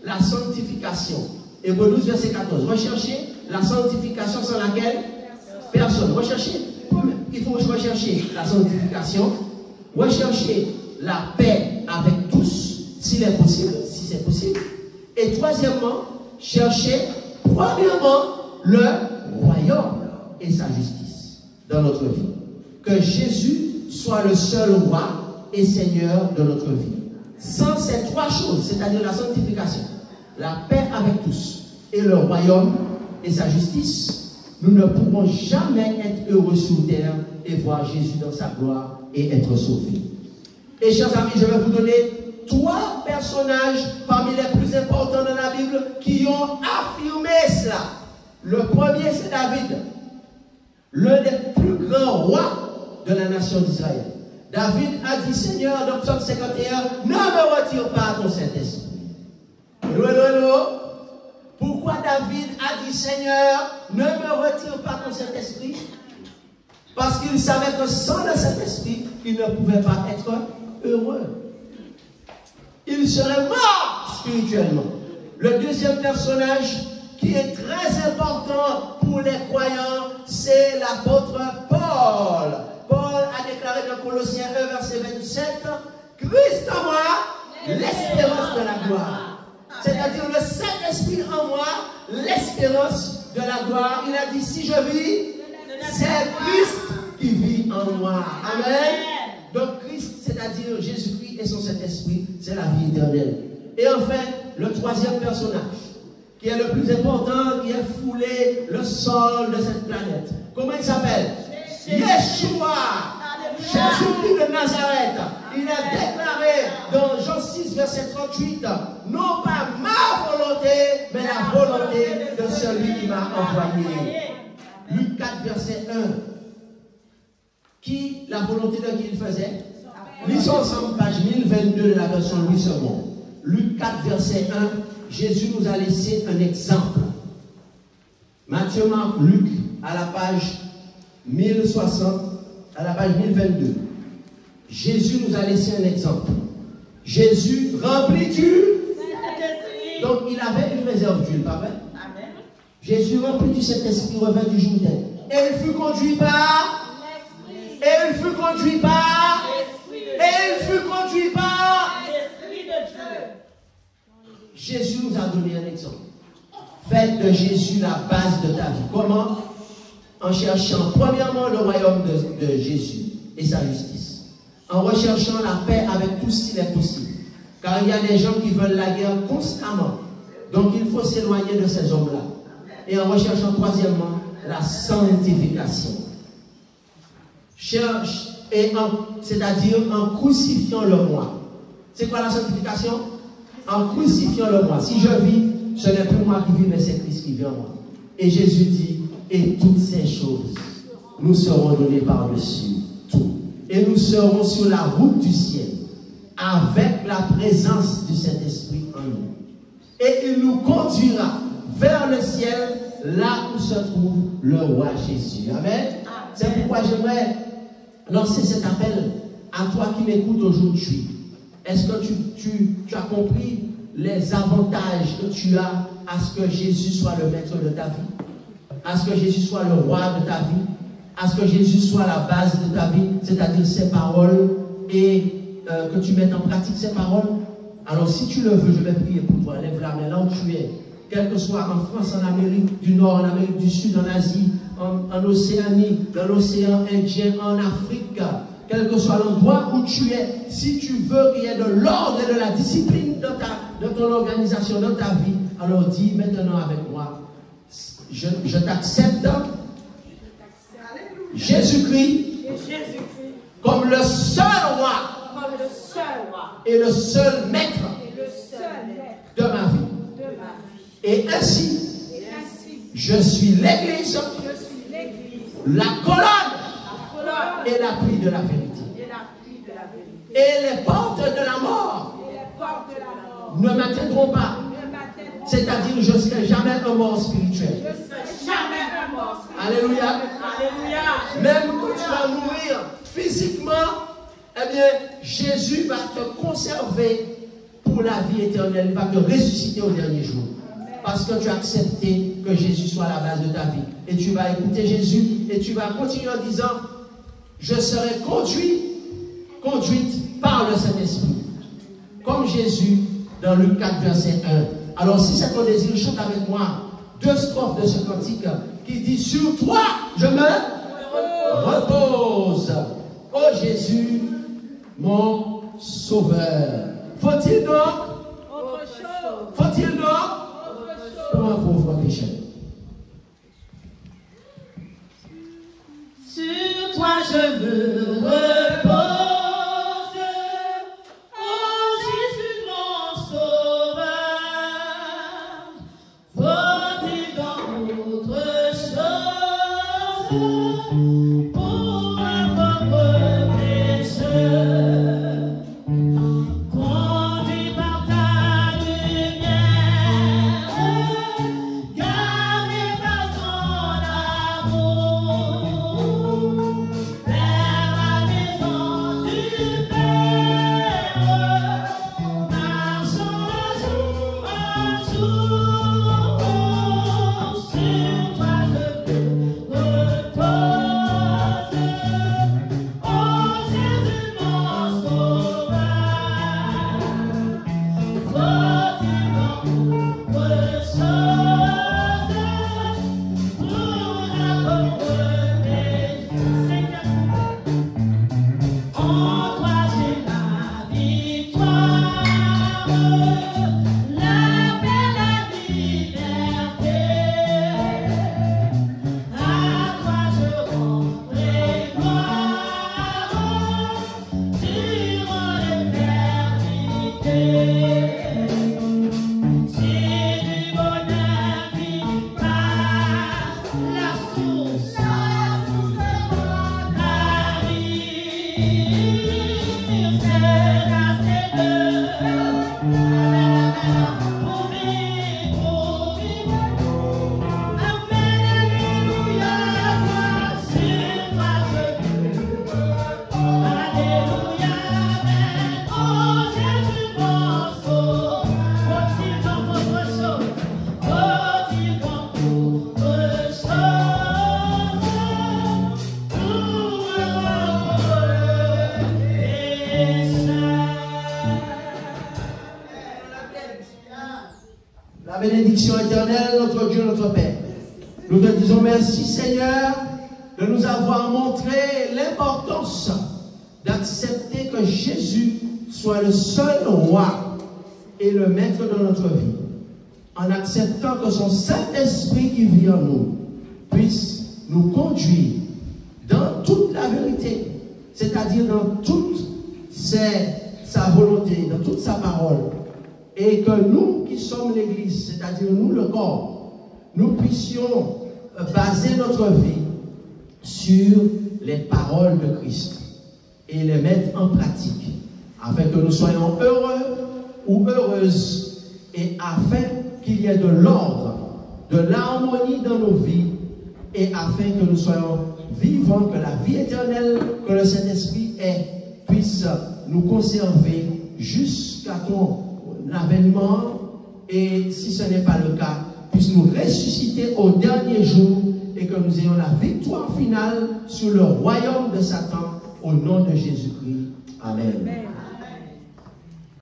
la sanctification. Hébreux 12, verset 14. Rechercher la sanctification sans laquelle personne. Il faut rechercher la sanctification, rechercher la paix avec tous, s'il est possible, si c'est possible. Et troisièmement, chercher, premièrement, le royaume. et sa justice dans notre vie. Que Jésus soit le seul roi et Seigneur de notre vie. Sans ces trois choses, c'est-à-dire la sanctification, la paix avec tous et le royaume et sa justice, nous ne pourrons jamais être heureux sur terre et voir Jésus dans sa gloire et être sauvés. Et chers amis, je vais vous donner 3 personnages parmi les plus importants dans la Bible qui ont affirmé cela. Le premier, c'est David, l'un des plus grands rois de la nation d'Israël. David a dit, Seigneur, dans Psaume 51, ne me retire pas ton Saint-Esprit. Pourquoi David a dit, Seigneur, ne me retire pas ton Saint-Esprit? Parce qu'il savait que sans le Saint-Esprit, il ne pouvait pas être heureux. Il serait mort spirituellement. Le deuxième personnage qui est très important pour les croyants, c'est l'apôtre Paul. Paul a déclaré dans Colossiens 1, verset 27, Christ en moi, l'espérance de la gloire. C'est-à-dire le Saint-Esprit en moi, l'espérance de la gloire. Il a dit, si je vis, c'est Christ qui vit en moi. Amen. Donc Christ, c'est-à-dire Jésus-Christ et son Saint-Esprit, c'est la vie éternelle. Et enfin, le troisième personnage, qui est le plus important, qui a foulé le sol de cette planète. Comment il s'appelle? Yeshua. Jésus-Christ de Nazareth. Il a déclaré dans Jean 6, verset 38, non pas ma volonté, mais la volonté de celui qui m'a envoyé. Luc 4, verset 1. La volonté de qui il faisait? Lisons ensemble, page 1022 de la version Louis II. Luc 4, verset 1. Jésus nous a laissé un exemple. Matthieu, Marc, Luc, à la page 1060, à la page 1022. Jésus nous a laissé un exemple. Jésus remplit d'huile. Donc il avait une réserve d'huile, pas vrai? Amen. Jésus remplit du Saint-Esprit revint du Jourdain. Et il fut conduit par. Et il fut conduit par. Et il fut conduit par. L'Esprit de Dieu. Jésus nous a donné un exemple. Faites de Jésus la base de ta vie. Comment? En cherchant premièrement le royaume de Jésus et sa justice. En recherchant la paix avec tous s'il est possible. Car il y a des gens qui veulent la guerre constamment. Donc il faut s'éloigner de ces hommes-là. Et en recherchant troisièmement la sanctification. Cherche, c'est-à-dire en crucifiant le moi. C'est quoi la sanctification? En crucifiant le moi. Si je vis, ce n'est plus moi qui vis, mais c'est Christ qui vit en moi. Et Jésus dit, et toutes ces choses nous seront données par-dessus tout. Et nous serons sur la route du ciel avec la présence du Saint-Esprit en nous. Et il nous conduira vers le ciel, là où se trouve le roi Jésus. Amen. C'est pourquoi j'aimerais lancer cet appel à toi qui m'écoutes aujourd'hui. Est-ce que tu as compris les avantages que tu as à ce que Jésus soit le maître de ta vie? À ce que Jésus soit le roi de ta vie? À ce que Jésus soit la base de ta vie, c'est-à-dire ses paroles, et que tu mettes en pratique ses paroles? Alors si tu le veux, je vais prier pour toi. Lève la main là où tu es. Quel que soit en France, en Amérique du Nord, en Amérique du Sud, en Asie, en Océanie, dans l'océan Indien, en Afrique, quel que soit l'endroit où tu es, si tu veux qu'il y ait de l'ordre et de la discipline dans ton organisation, dans ta vie, alors dis maintenant avec moi, je t'accepte, Jésus-Christ, comme le seul roi, et le seul maître de ma vie. Et ainsi, je suis l'église, la colonne et l'appui de la vérité. Et les portes de la mort ne m'atteindront pas. C'est-à-dire, je ne serai jamais un mort spirituel. Alléluia. Même quand tu vas mourir physiquement, eh bien, Jésus va te conserver pour la vie éternelle. Il va te ressusciter au dernier jour. Parce que tu as accepté que Jésus soit la base de ta vie. Et tu vas écouter Jésus et tu vas continuer en disant, je serai conduite par le Saint-Esprit. Comme Jésus dans Luc 4, verset 1. Alors si c'est ton désir, chante avec moi 2 strophes de ce cantique qui dit sur toi, je me repose. Oh Jésus, mon sauveur. Faut-il donc pour un pauvre pécheur? Sur toi je me repose, oh Jésus mon sauveur. Faut-il donc autre chose pour un pauvre pécheur? Conduit par ta lumière, gardé par ton amour, vers la maison du Père, marchons jour en jour. Sur toi je me repose, oh Jésus mon sauveur. Faut-il donc autre chose pour un pauvre pécheur? En toi j'ai la victoire, la paix, la liberté. À toi je rendrai gloire durant l'éternité. C'est du bonheur qui passe la source de la vie. C'est la pour vivre. Amen, alléluia, sur toi je alléluia, amen. Oh Jésus mon sauveur. Faut-il donc autre chose? Faut-il donc autre chose pour un La bénédiction éternelle, notre Dieu, notre Père. Nous te disons merci, Seigneur, de nous avoir montré l'importance d'accepter que Jésus soit le seul roi et le maître de notre vie. En acceptant que son Saint-Esprit qui vit en nous puisse nous conduire dans toute la vérité, c'est-à-dire dans toute sa volonté, dans toute sa parole. Et que nous qui sommes l'Église, c'est-à-dire nous le corps, nous puissions baser notre vie sur les paroles de Christ et les mettre en pratique, afin que nous soyons heureux ou heureuses, et afin qu'il y ait de l'ordre, de l'harmonie dans nos vies, et afin que nous soyons vivants, que la vie éternelle que le Saint-Esprit puisse nous conserver jusqu'à ton avènement, et si ce n'est pas le cas, puisse nous ressusciter au dernier jour, et que nous ayons la victoire finale sur le royaume de Satan, au nom de Jésus-Christ. Amen. Amen.